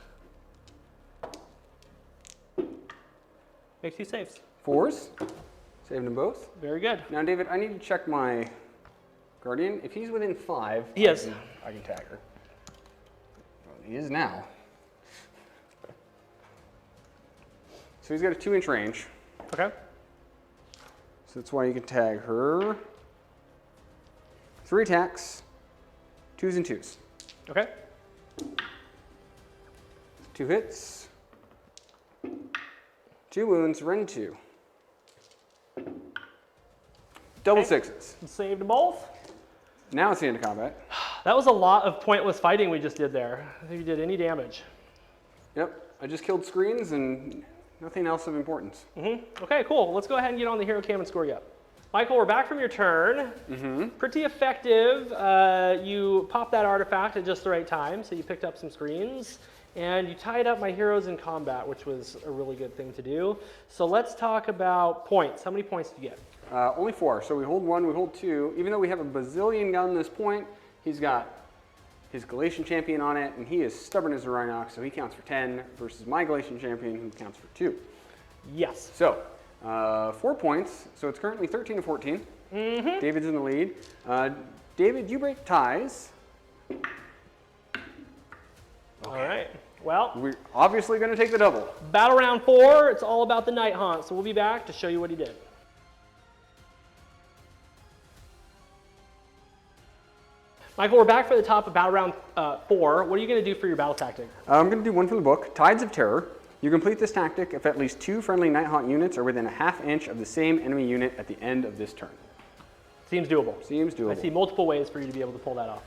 Make 2 saves. 4s. Saved them both. Very good. Now, David, I need to check my Guardian. If he's within 5, He is. I can tag her. Well, he is now. So he's got a 2-inch range. Okay. So that's why you can tag her. 3 attacks, 2s and 2s. Okay. 2 hits, 2 wounds, rend 2. Double Okay. 6s. Saved them both. Now it's the end of combat. That was a lot of pointless fighting we just did there. I think you did any damage. Yep, I just killed screens and nothing else of importance. Okay, cool. Let's go ahead and get on the hero cam and score you up. Michael, we're back from your turn. Pretty effective. You popped that artifact at just the right time, so you picked up some screens. And you tied up my heroes in combat, which was a really good thing to do. So let's talk about points. How many points did you get? Only 4, so we hold 1, we hold 2. Even though we have a bazillion gun at this point, he's got his Galatian champion on it, and he is stubborn as a Rhinox, so he counts for 10, versus my Galatian champion, who counts for 2. Yes. So, 4 points, so it's currently 13 to 14. David's in the lead. David, you break ties. All right. Well, We're obviously going to take the double. battle round 4, it's all about the Nighthaunt. So we'll be back to show you what he did. Michael, we're back for the top of battle round 4. What are you going to do for your battle tactic? I'm going to do one from the book, Tides of Terror. You complete this tactic if at least 2 friendly Nighthaunt units are within a ½ inch of the same enemy unit at the end of this turn. Seems doable. Seems doable. I see multiple ways for you to be able to pull that off.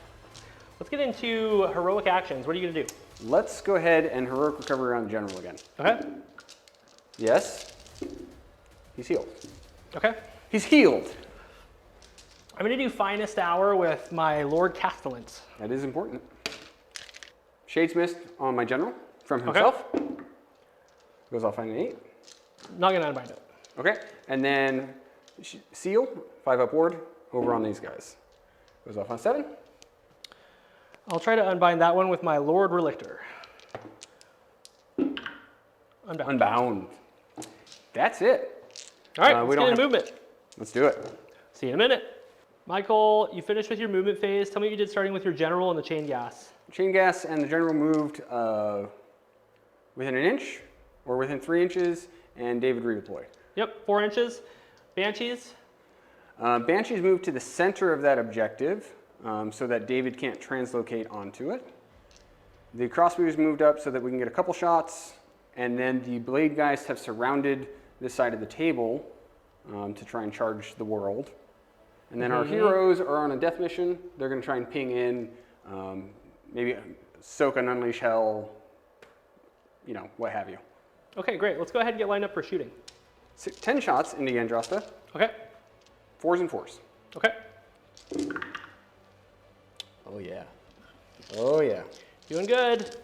Let's get into heroic actions. What are you going to do? Let's go ahead and heroic recovery on the general again. Okay. Yes. He's healed. Okay. He's healed. I'm going to do Finest Hour with my Lord Castellant. That is important. Shades Mist on my general from himself. Goes off on an 8. Not going to unbind it. Okay. And then Seal, 5 upward, over on these guys. Goes off on 7. I'll try to unbind that one with my Lord Relictor. Unbound. Unbound. That's it. All right, we let's don't get in have- movement. Let's do it. See you in a minute. Michael, you finished with your movement phase. Tell me what you did starting with your general and the chain gas. Chain Gas and the general moved within an inch or within 3 inches, and David redeployed. Yep, 4 inches. Banshees. Banshees moved to the center of that objective so that David can't translocate onto it. The crossbows moved up so that we can get a couple shots, and then the blade guys have surrounded this side of the table to try and charge the world. And then our heroes are on a death mission. They're going to try and ping in, maybe soak an unleash hell, you know, what have you. Okay, great. Let's go ahead and get lined up for shooting. 10 shots into Andrasta, Okay. 4s and 4s. Okay. Oh yeah. Oh yeah. Doing good.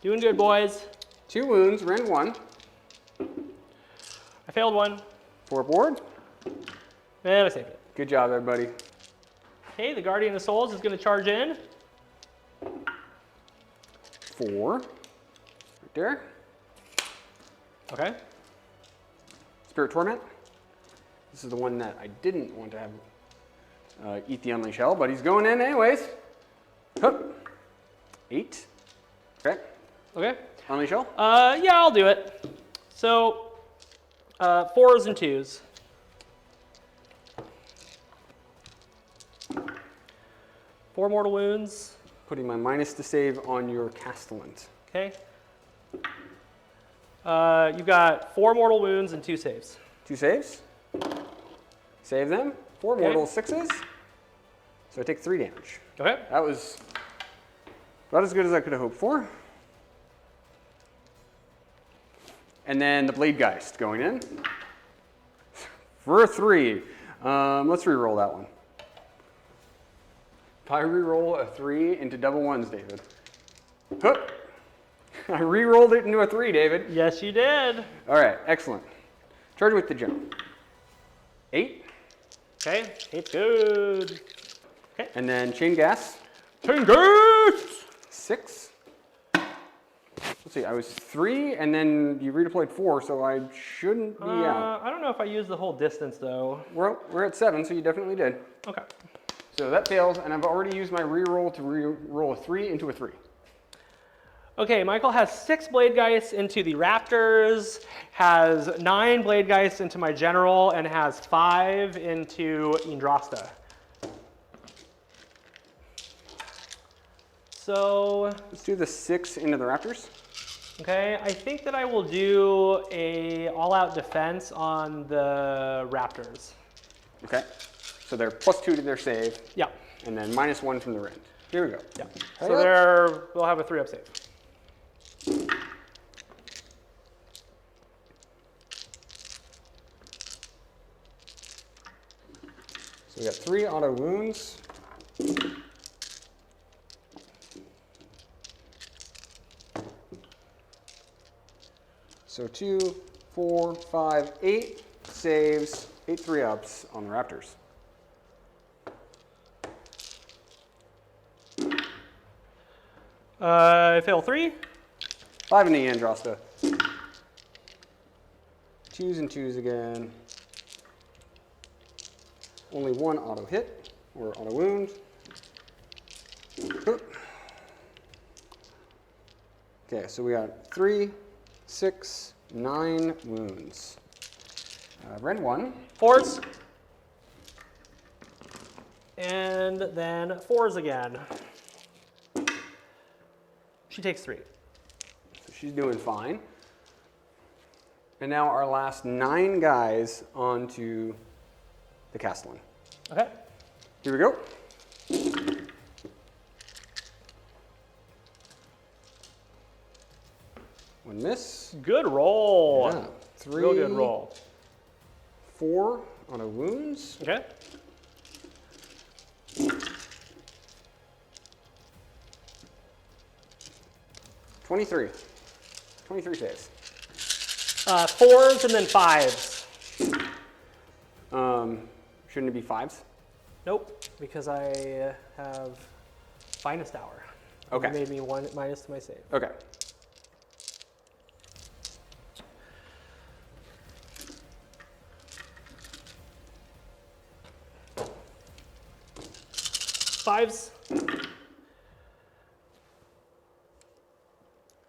Doing good, boys. 2 wounds, rend 1. I failed one. 4 board. And I saved it. Good job, everybody. Okay, the Guardian of Souls is going to charge in. 4. Right there. Okay. Spirit Torment. This is the one that I didn't want to have eat the Unleash Hell, but he's going in anyways. Hup. 8. Okay. Okay. Unleash Hell. Yeah, I'll do it. So, 4s and 2s. Four mortal wounds. Putting my minus to save on your Castellant. Okay. You've got 4 mortal wounds and 2 saves. 2 saves. Save them. 4 Okay. mortal 6s. So I take 3 damage. Okay. That was about as good as I could have hoped for. And then the Blade Geist going in. For a 3. Let's re-roll that one. If I re-roll a 3 into double ones, David. Hup. I re-rolled it into a 3, David. Yes, you did. All right, excellent. Charge with the jump. 8. Okay. It's good. Okay. And then Chain Gas. Chain Gas! 6. Let's see, I was 3, and then you redeployed 4, so I shouldn't be out. I don't know if I used the whole distance, though. We're at 7, so you definitely did. Okay. So that fails, and I've already used my reroll to re-roll a 3 into a 3. Okay, Michael has 6 Blade Geists into the Raptors, has 9 Blade Geists into my General, and has 5 into Indrasta. So, Let's do the 6 into the Raptors. okay, I think that I will do a all-out defense on the Raptors. Okay. So they're +2 to their save, Yeah, and then -1 from the rend. Here we go. yeah. Hey So we'll have a 3-up save. So we got 3 auto wounds. So 2, 4, 5, 8 saves, 8 3-ups on the Raptors. I fail 3. 5 in the Andrasta. 2s and 2s again. Only 1 auto hit, or auto wound. Okay, so we got 3, 6, 9 wounds. Rend 1. 4s. And then 4s again. She takes 3. So she's doing fine. And now our last 9 guys onto the Castellan. Okay. Here we go. One miss. Good roll. Yeah. 3. Real good roll. 4 on a wounds. Okay. $23. 23 saves. 4s and then 5s. Shouldn't it be 5s? Nope, because I have Finest Hour. Okay. It made me 1 minus to my save. Okay. Fives.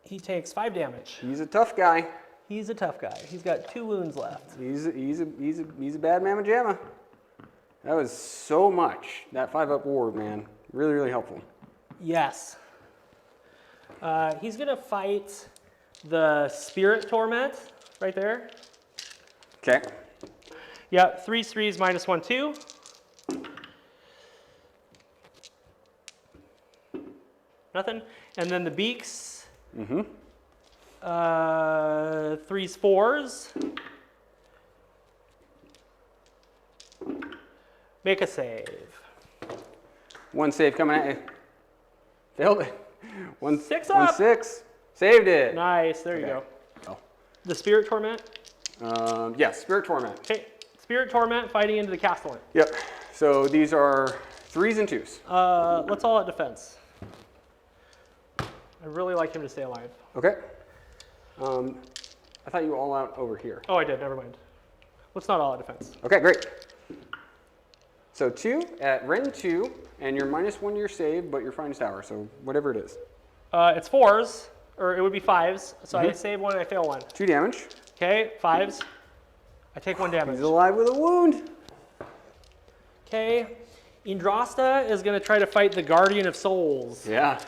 He takes 5 damage. He's a tough guy. He's a tough guy. He's got 2 wounds left. He's a bad mamma jamma. That was so much. That 5-up ward, man. Really, really helpful. Yes. He's gonna fight the Spirit Torment right there. Okay. Yeah, 3 threes minus 1, 2. Nothing. And then the beaks. Mm-hmm. 3s, 4s. Make a save. One save coming at you. Failed it. 6 1 up. 6. Saved it. Nice, there you Okay. go. Oh. The Spirit Torment. Yes, Spirit Torment. Okay, Spirit Torment fighting into the Castellan. Yep. So these are 3s and 2s. Let's all out defense. I really like him to stay alive. Okay. I thought you were all out over here. Oh, I did, never mind. Let's not all out defense. Okay, great. So 2 at Ren 2, and you're -1 to your save, but your finest hour, so whatever it is. It's 4s, or it would be 5s. So I save 1 and I fail 1. 2 damage. Okay, 5s. I take 1 damage. He's alive with a wound. Okay, Indrasta is going to try to fight the Guardian of Souls. Yeah.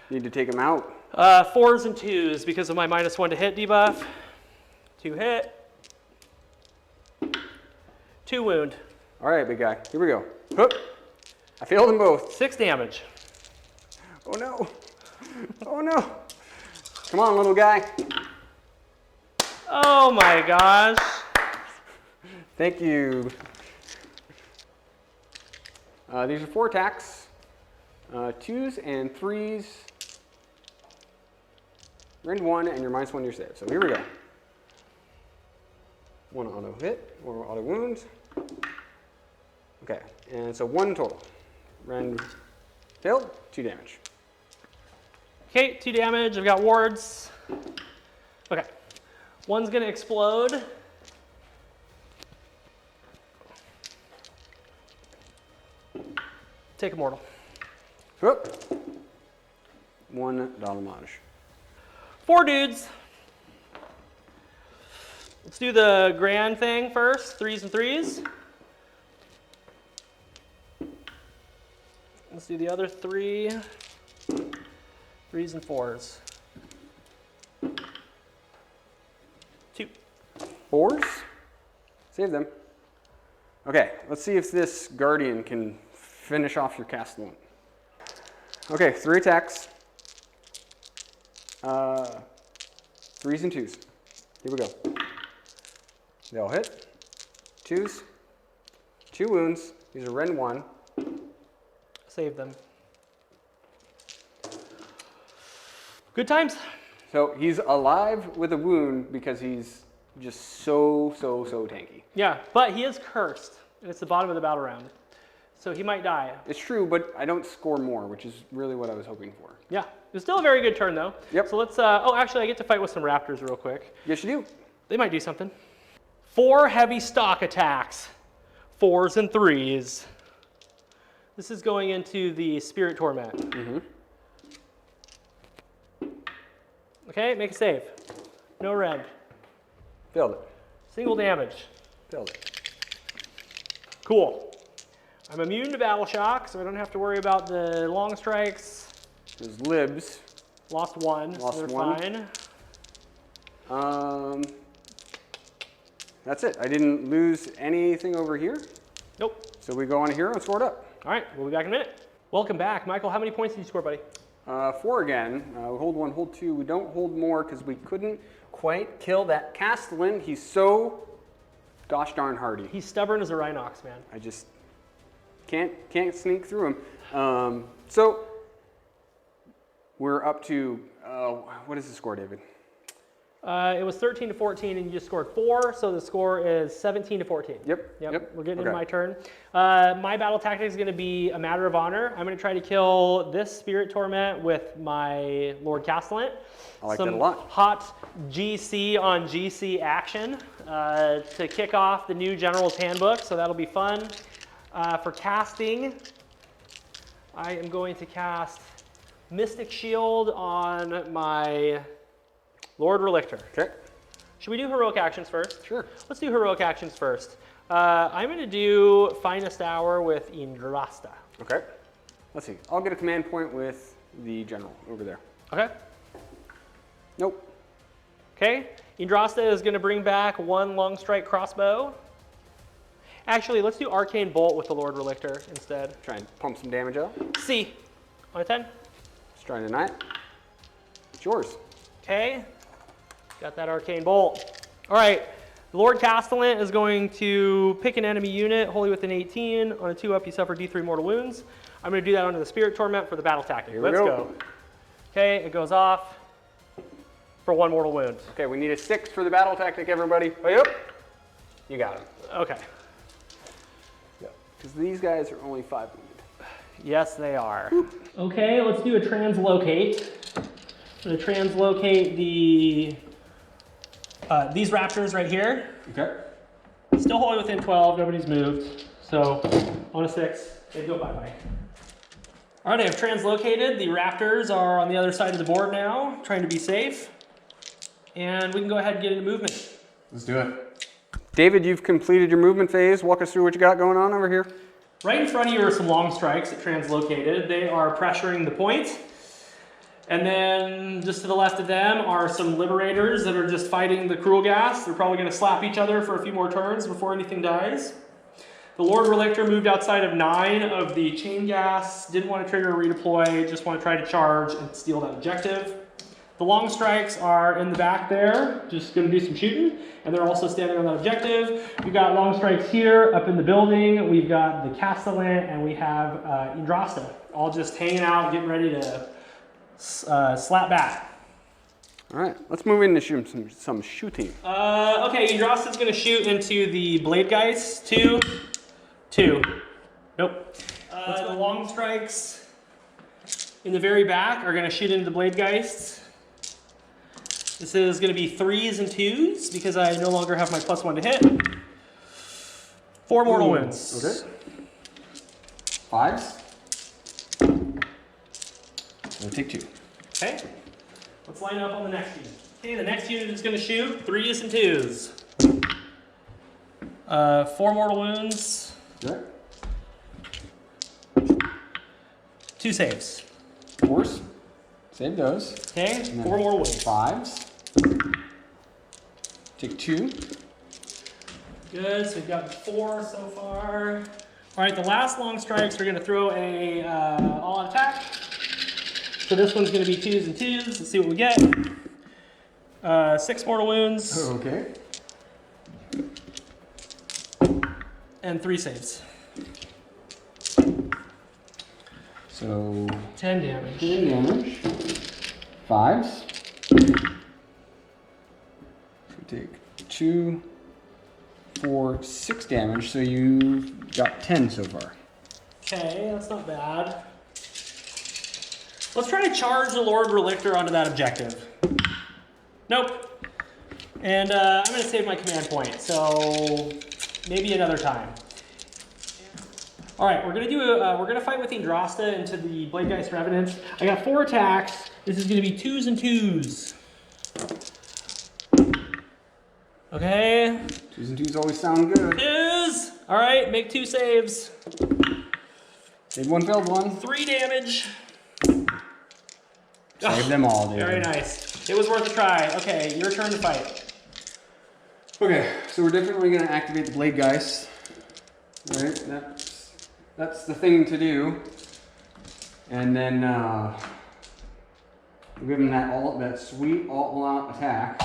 Need to take him out. 4s and 2s because of my -1 to hit debuff. 2 hit. 2 wound. All right, big guy. Here we go. Hook. I failed them both. 6 damage. Oh no. Oh no. Come on, little guy. Oh my gosh. Thank you. These are 4 attacks. 2s and 3s. Rend 1 and you're -1 to your save. So here we go. 1 auto hit or auto wound. Okay, and so 1 total. Rend failed, 2 damage. Okay, 2 damage. I've got wards. Okay. 1's going to explode. Take a mortal. Hook. 1 damage. 4 dudes. Let's do the grand thing first. 3s and 3s. Let's do the other 3. 3s and 4s. 2. 4s. Save them. Okay, let's see if this Guardian can finish off your Castellan. Okay, 3 attacks. 3s and 2s. Here we go. They all hit. 2s. 2 wounds. These are Ren 1. Save them. Good times. So he's alive with a wound because he's just so tanky. Yeah, but he is cursed, and it's the bottom of the battle round. So he might die. It's true, but I don't score more, which is really what I was hoping for. Yeah, it's still a very good turn though. Yep. So let's, oh, actually I get to fight with some raptors real quick. Yes, you do. They might do something. 4 heavy stock attacks. 4s and 3s. This is going into the Spirit Torment. Mm-hmm. Okay, make a save. No rend. Failed it. Single damage. Failed it. Cool. I'm immune to battle shock, so I don't have to worry about the long strikes. There's libs. Lost 1, Lost so they're 1. fine. That's it. I didn't lose anything over here. Nope. So we go on a hero and score it up. All right, we'll be back in a minute. Welcome back. Michael, how many points did you score, buddy? 4 again. We hold 1, hold 2. We don't hold more because we couldn't quite kill that Castellan. He's so gosh darn hardy. He's stubborn as a Rhinox, man. I just can't sneak through him. So we're up to, what is the score, David? It was 13 to 14, and you just scored 4, so the score is 17 to 14. Yep. We're getting Okay. into my turn. My battle tactic is going to be a matter of honor. I'm going to try to kill this Spirit Torment with my Lord Castellan. I like that a lot. Hot GC on GC action to kick off the new General's Handbook, so that'll be fun. For casting, I am going to cast Mystic Shield on my Lord Relictor. Okay. Should we do heroic actions first? Sure. Let's do heroic actions first. I'm going to do Finest Hour with Indrasta. Okay. Let's see. I'll get a command point with the general over there. Okay. Nope. Okay. Indrasta is going to bring back 1 long strike crossbow. Actually, let's do Arcane Bolt with the Lord Relictor instead. Try and pump some damage out. C on a 10. Let's try tonight. It's yours. Okay. Got that Arcane Bolt. All right. Lord Castellan is going to pick an enemy unit, wholly within 18. On a 2-up, you suffer D3 mortal wounds. I'm going to do that under the Spirit Torment for the battle tactic. Here we Let's go. go. Okay, it goes off for 1 mortal wound. Okay, we need a 6 for the battle tactic, everybody. Oh, yep. You got him. Okay. Because these guys are only 5 wounded. Yes, they are. Okay, let's do a translocate. I'm going to translocate these raptors right here. Okay. Still wholly within 12, nobody's moved. So on a 6, they go bye-bye. All right, I've translocated. The raptors are on the other side of the board now, trying to be safe. And we can go ahead and get into movement. Let's do it. David, you've completed your movement phase. Walk us through what you got going on over here. Right in front of you are some long strikes that translocated. They are pressuring the point. And then just to the left of them are some liberators that are just fighting the cruel gas. They're probably going to slap each other for a few more turns before anything dies. The Lord Relictor moved outside of 9 of the chain gas. Didn't want to trigger a redeploy, just want to try to charge and steal that objective. The long strikes are in the back there, just going to do some shooting, and they're also standing on that objective. We've got long strikes here up in the building. We've got the Castellan, and we have Indrasta, all just hanging out, getting ready to slap back. All right, let's move into some shooting. Okay, Indrasta's going to shoot into the Blade Geist. 2. Nope. The long strikes in the very back are going to shoot into the Blade Geists. This is going to be 3s and 2s because I no longer have my +1 to hit. 4 mortal wounds. Okay. 5s. So take 2. Okay. Let's line up on the next unit. Okay, the next unit is going to shoot 3s and 2s. 4 mortal wounds. Okay. 2 saves. 4s. Save those. Okay, 4 mortal wounds. 5s. Take 2. Good, so we've got 4 so far. All right, the last long strikes, we're gonna throw a all-out attack. So this one's gonna be 2s and 2s. Let's see what we get. 6 mortal wounds. Okay. And 3 saves. So 10 damage. 10 damage. 5s. So take 2, 4, 6 damage. So you've got 10 so far. Okay, that's not bad. Let's try to charge the Lord Relictor onto that objective. Nope. And I'm going to save my command point, so maybe another time. All right, we're gonna fight with Indrasta into the Blade Geist Revenants. I got 4 attacks. This is gonna be 2s and 2s. Okay. 2s and 2s always sound good. 2s. All right, make 2 saves. Save 1, failed 1. 3 damage. Save them all, dude. Very nice. It was worth a try. Okay, your turn to fight. Okay, so we're definitely gonna activate the Blade Geist. Right, that's the thing to do. And then give him that sweet all-out attack.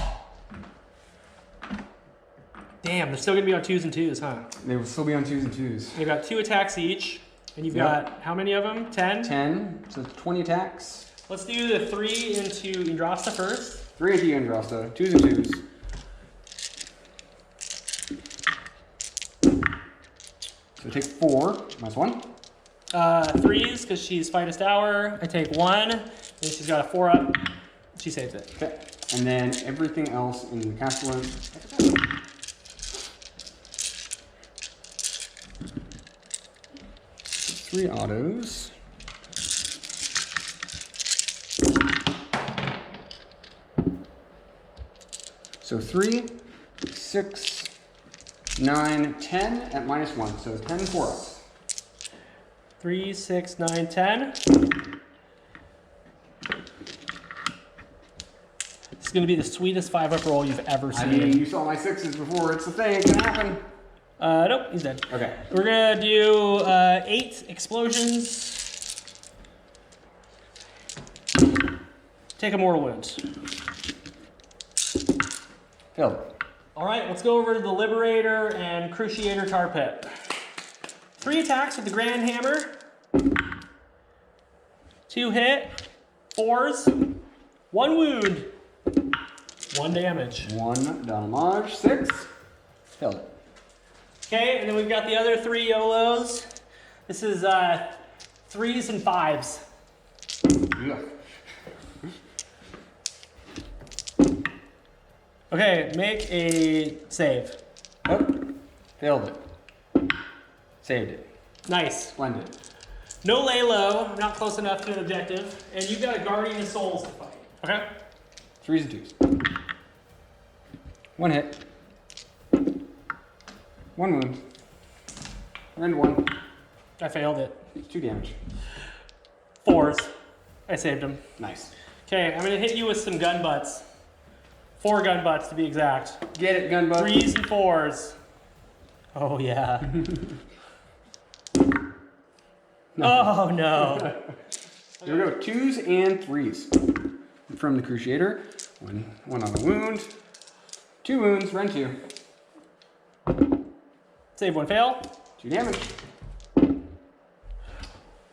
Damn, they're still gonna be on 2s and 2s, huh? They will still be on 2s and 2s. You've got 2 attacks each, and you've got how many of them? 10? 10, so 20 attacks. Let's do the 3 into Indrasta first. 3 into Indrasta, 2s and 2s. So take 4, -1. 3s, because she's Fightest Hour. I take 1, and she's got a 4 up. She saves it. Okay, and then everything else in the Castellan. 3 autos. So 3, 6, 9, 10 at -1. So 10 4-ups. 3, 6, 9, 10. This is going to be the sweetest 5-up roll you've ever seen. I mean, you saw my 6s before. It's the thing. It can happen. Nope, he's dead. Okay. We're going to do 8 explosions. Take a mortal wound. Failed. All right, let's go over to the Liberator and Cruciator Tar Pit. 3 attacks with the Grand Hammer. 2 hit, 4s, 1 wound, 1 damage. 1 damage, 6. Failed it. Okay, and then we've got the other 3 YOLOs. This is 3s and 5s. Ugh. Okay, make a save. Oh, failed it. Saved it. Nice. Splendid. No lay low, not close enough to an objective, and you've got a Guardian of Souls to fight. Okay? 3s and 2s. 1 hit. 1 wound. And 1. I failed it. 2 damage. 4s. I saved him. Nice. Okay, I'm gonna hit you with some gun butts. 4 gun butts to be exact. Get it, gun butt. 3s and 4s. Oh yeah. Oh no. Here we go. 2s and 3s. From the Crusader. 1 on a wound. 2 wounds, run 2. Save 1 fail. 2 damage.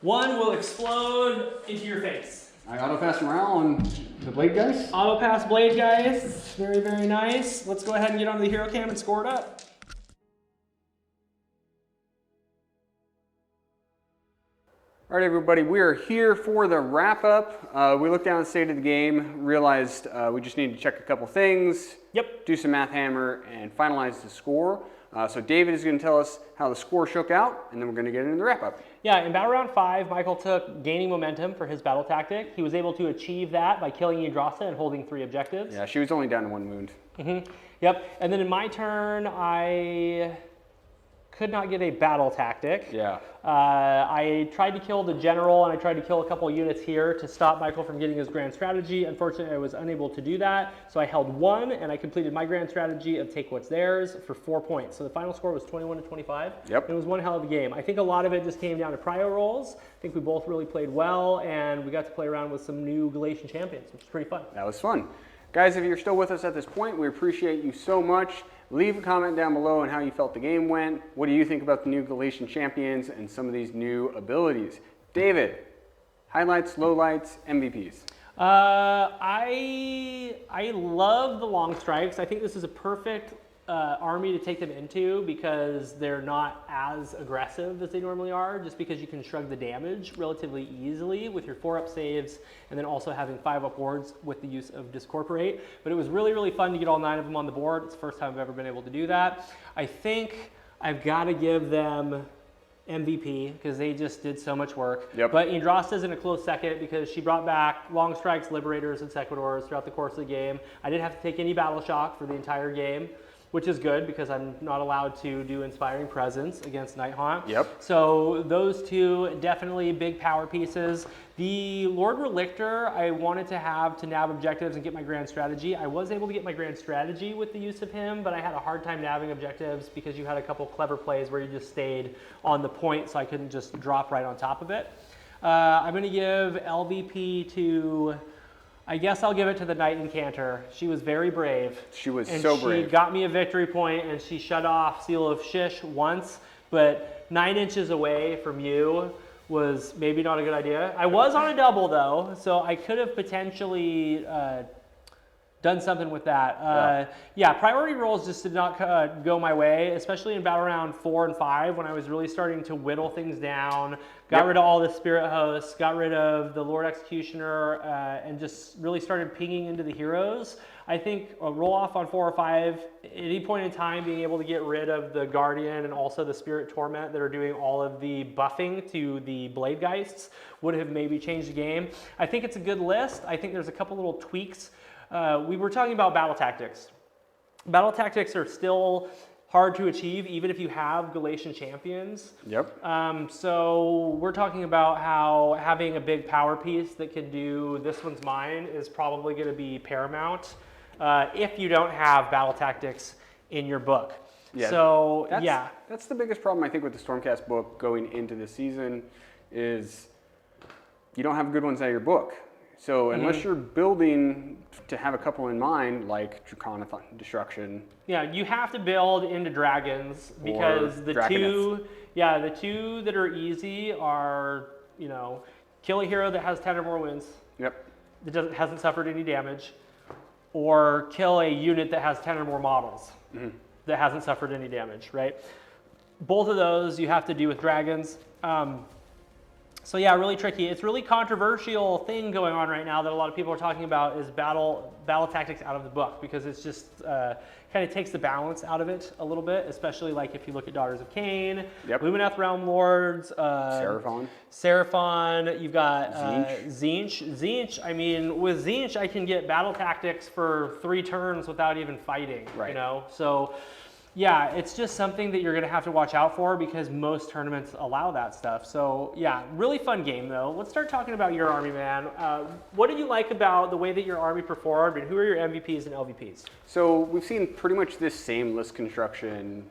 1 will explode into your face. I auto pass morale on the blade guys. Auto pass blade guys. Very, very nice. Let's go ahead and get onto the hero cam and score it up. All right, everybody, we are here for the wrap up. We looked down at the state of the game, realized we just need to check a couple things. Yep. Do some math hammer and finalize the score. So David is going to tell us how the score shook out, and then we're going to get into the wrap up. Yeah, in Battle Round 5, Michael took gaining momentum for his battle tactic. He was able to achieve that by killing Yggdrasil and holding 3 objectives. Yeah, she was only down to 1 wound. Yep, and then in my turn, I could not get a battle tactic. Yeah. I tried to kill the general and I tried to kill a couple units here to stop Michael from getting his grand strategy. Unfortunately, I was unable to do that. So I held 1 and I completed my grand strategy of take what's theirs for 4 points. So the final score was 21-25. Yep. It was one hell of a game. I think a lot of it just came down to prio rolls. I think we both really played well and we got to play around with some new Galatian champions, which was pretty fun. That was fun. Guys, if you're still with us at this point, we appreciate you so much. Leave a comment down below on how you felt the game went. What do you think about the new Galatian champions and some of these new abilities? David, highlights, lowlights, MVPs. I love the long strikes. I think this is a perfect army to take them into because they're not as aggressive as they normally are, just because you can shrug the damage relatively easily with your 4-up saves and then also having 5-up wards with the use of Discorporate. But it was really, really fun to get all 9 of them on the board. It's the first time I've ever been able to do that. I think I've got to give them MVP because they just did so much work. Yep. But Yggdrasil's in a close second because she brought back long strikes, liberators, and sequitors throughout the course of the game. I didn't have to take any battle shock for the entire game, which is good because I'm not allowed to do Inspiring Presence against Nighthaunt. Yep. So those 2 definitely big power pieces. The Lord Relictor I wanted to have to nav objectives and get my grand strategy. I was able to get my grand strategy with the use of him, but I had a hard time nabbing objectives because you had a couple clever plays where you just stayed on the point so I couldn't just drop right on top of it. I'm going to give LVP to... I guess I'll give it to the Knight Incanter. She was very brave. She was and so brave. She got me a victory point and she shut off Seal of Shish once, but 9 inches away from you was maybe not a good idea. I was on a double though, so I could have potentially done something with that. Yeah, priority rolls just did not go my way, especially in Battle Round 4 and 5 when I was really starting to whittle things down, got rid of all the Spirit Hosts, got rid of the Lord Executioner, and just really started pinging into the heroes. I think a roll off on 4 or 5, at any point in time being able to get rid of the Guardian and also the Spirit Torment that are doing all of the buffing to the Blade Geists would have maybe changed the game. I think it's a good list. I think there's a couple little tweaks. We were talking about battle tactics. Battle tactics are still hard to achieve even if you have Galatian champions. Yep. So we're talking about how having a big power piece that can do this one's mine is probably going to be paramount if you don't have battle tactics in your book. Yeah, so that's the biggest problem I think with the Stormcast book going into the season is you don't have good ones out of your book. So unless you're building to have a couple in mind, like Draconic Destruction. Yeah, you have to build into dragons because the two that are easy are, kill a hero that has 10 or more wounds, Yep. that hasn't suffered any damage, or kill a unit that has 10 or more models that hasn't suffered any damage, right? Both of those you have to do with dragons. So yeah, really tricky. It's really controversial thing going on right now that a lot of people are talking about is battle tactics out of the book, because it's just kind of takes the balance out of it a little bit, especially like if you look at Daughters of Cain, Lumineth Realm Lords, Seraphon, you've got Tzeentch. I mean, with Tzeentch, I can get battle tactics for 3 turns without even fighting, you know? So yeah, it's just something that you're going to have to watch out for because most tournaments allow that stuff. So yeah, really fun game though. Let's start talking about your army, man. What did you like about the way that your army performed, and who are your MVPs and LVPs? So we've seen pretty much this same list construction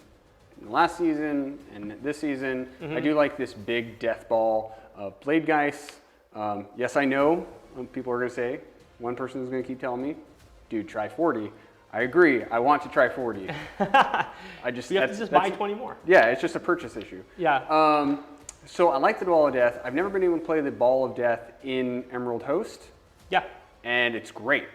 in the last season and this season. I do like this big death ball of Blade Geist. Yes, I know people are going to say, one person is going to keep telling me, dude, try 40. I agree. I want to try 40. I just you have to just buy 20 more. Yeah, it's just a purchase issue. Yeah. So I like the Ball of Death. I've never been able to play the Ball of Death in Emerald Host. Yeah. And it's great.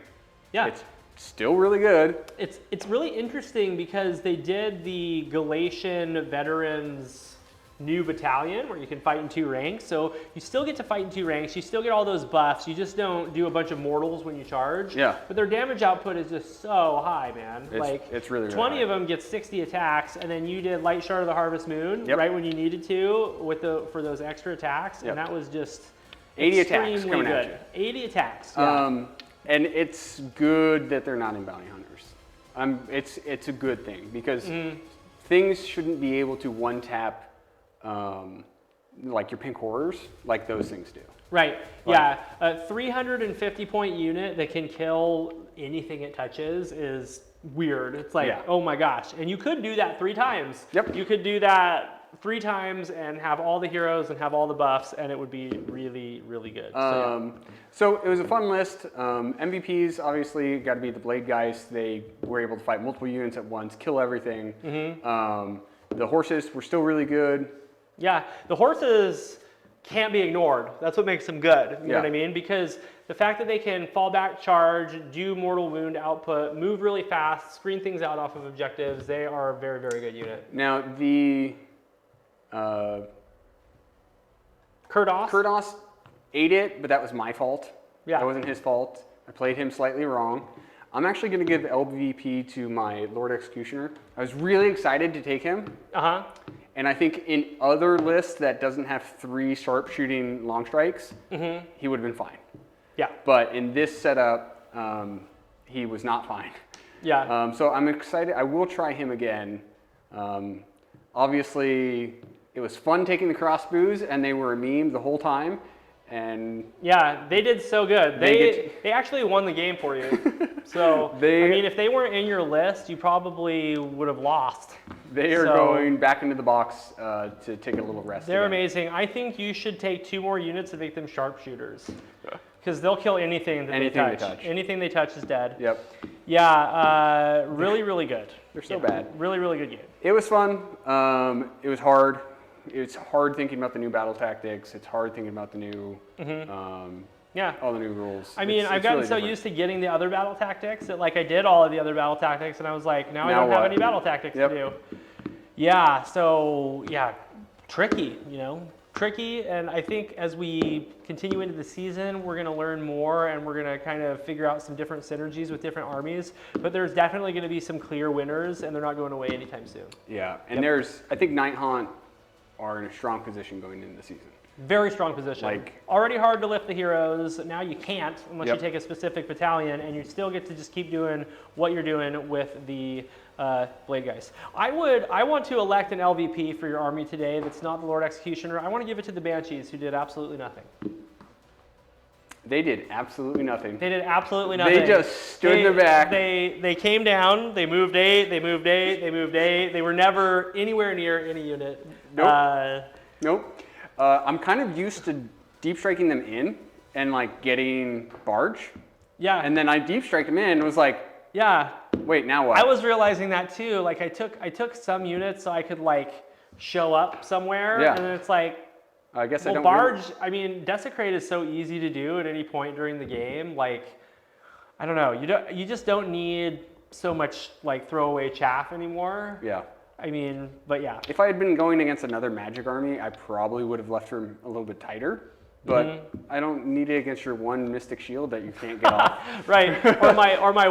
Yeah. It's still really good. It's really interesting because they did the Galatian Veterans new battalion where you can fight in 2 ranks. So you still get to fight in 2 ranks. You still get all those buffs. You just don't do a bunch of mortals when you charge. Yeah. But their damage output is just so high, man. It's really 20 high. of them get 60 attacks, and then you did Light Shard of the Harvest Moon right when you needed to for those extra attacks, and that was just 80 attacks extremely coming good. at you. 80 attacks. Yeah. And it's good that they're not in Bounty Hunters. It's a good thing because things shouldn't be able to one-tap like your pink horrors, like those things do. Right. Yeah. A 350 point unit that can kill anything it touches is weird. It's like, oh my gosh. And you could do that 3 times. Yep. You could do that 3 times and have all the heroes and have all the buffs, and it would be really, really good. So it was a fun list. MVPs, obviously, got to be the Blade Geist. They were able to fight multiple units at once, kill everything. The horses were still really good. Yeah, the horses can't be ignored. That's what makes them good. You know what I mean? Because the fact that they can fall back, charge, do mortal wound output, move really fast, screen things out off of objectives, they are a very, very good unit. Now, the Kurdos ate it, but that was my fault. Yeah. That wasn't his fault. I played him slightly wrong. I'm actually going to give LVP to my Lord Executioner. I was really excited to take him. And I think in other lists that doesn't have 3 sharpshooting long strikes, he would have been fine. Yeah. But in this setup, he was not fine. Yeah. So I'm excited. I will try him again. Obviously, it was fun taking the crossbows, and they were a meme the whole time. And yeah, they did so good. They actually won the game for you. So I mean, if they weren't in your list, you probably would have lost. They are going back into the box to take a little rest. They're amazing. I think you should take 2 more units and make them sharpshooters, because they'll kill anything that they touch. Anything they touch is dead. Yep. Yeah, really, really good. They're so bad. Really, really good game. It was fun. It was hard. It's hard thinking about the new battle tactics. It's hard thinking about the new, all the new rules. I mean, I've gotten so used to getting the other battle tactics that like I did all of the other battle tactics, and I was like, now I don't have any battle tactics to do. Yeah, so yeah, tricky, you know, tricky. And I think as we continue into the season, we're going to learn more, and we're going to kind of figure out some different synergies with different armies. But there's definitely going to be some clear winners, and they're not going away anytime soon. Yeah, and I think Nighthaunt are in a strong position going into the season. Very strong position. Already hard to lift the heroes. Now you can't unless you take a specific battalion, and you still get to just keep doing what you're doing with the Blade Geist. I want to elect an LVP for your army today that's not the Lord Executioner. I want to give it to the Banshees, who did absolutely nothing. They did absolutely nothing. They did absolutely nothing. They just stood in the back. They came down, they moved 8, they moved 8, they moved 8. They were never anywhere near any unit. Nope. Nope. I'm kind of used to deep striking them in and like getting barge. Yeah. And then I deep striked them in and was like, yeah. Wait, now what? I was realizing that too. Like I took some units so I could like show up somewhere, and then it's like, I guess I Well, don't. Barge, I mean, Desecrate is so easy to do at any point during the game. Like, I don't know, you just don't need so much like throwaway chaff anymore. Yeah. I mean, but yeah. If I had been going against another Magic army, I probably would have left her a little bit tighter. But I don't need it against your one Mystic Shield that you can't get off. Right, or my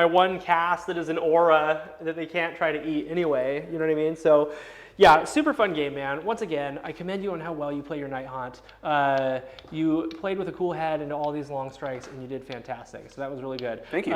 one cast that is an aura that they can't try to eat anyway. You know what I mean? So, yeah, super fun game, man. Once again, I commend you on how well you play your Nighthaunt. You played with a cool head into all these long strikes, and you did fantastic. So that was really good. Thank you.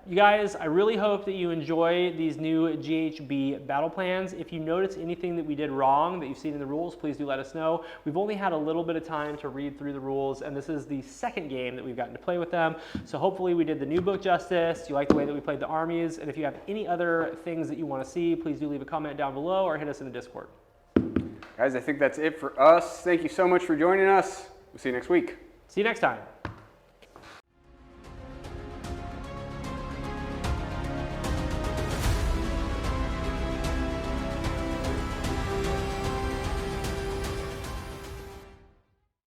You guys, I really hope that you enjoy these new GHB battle plans. If you notice anything that we did wrong that you've seen in the rules, please do let us know. We've only had a little bit of time to read through the rules, and this is the second game that we've gotten to play with them. So hopefully we did the new book justice. You like the way that we played the armies, and if you have any other things that you want to see, please do leave a comment down below or hit us in the Discord. Guys, I think that's it for us. Thank you so much for joining us. We'll see you next week. See you next time.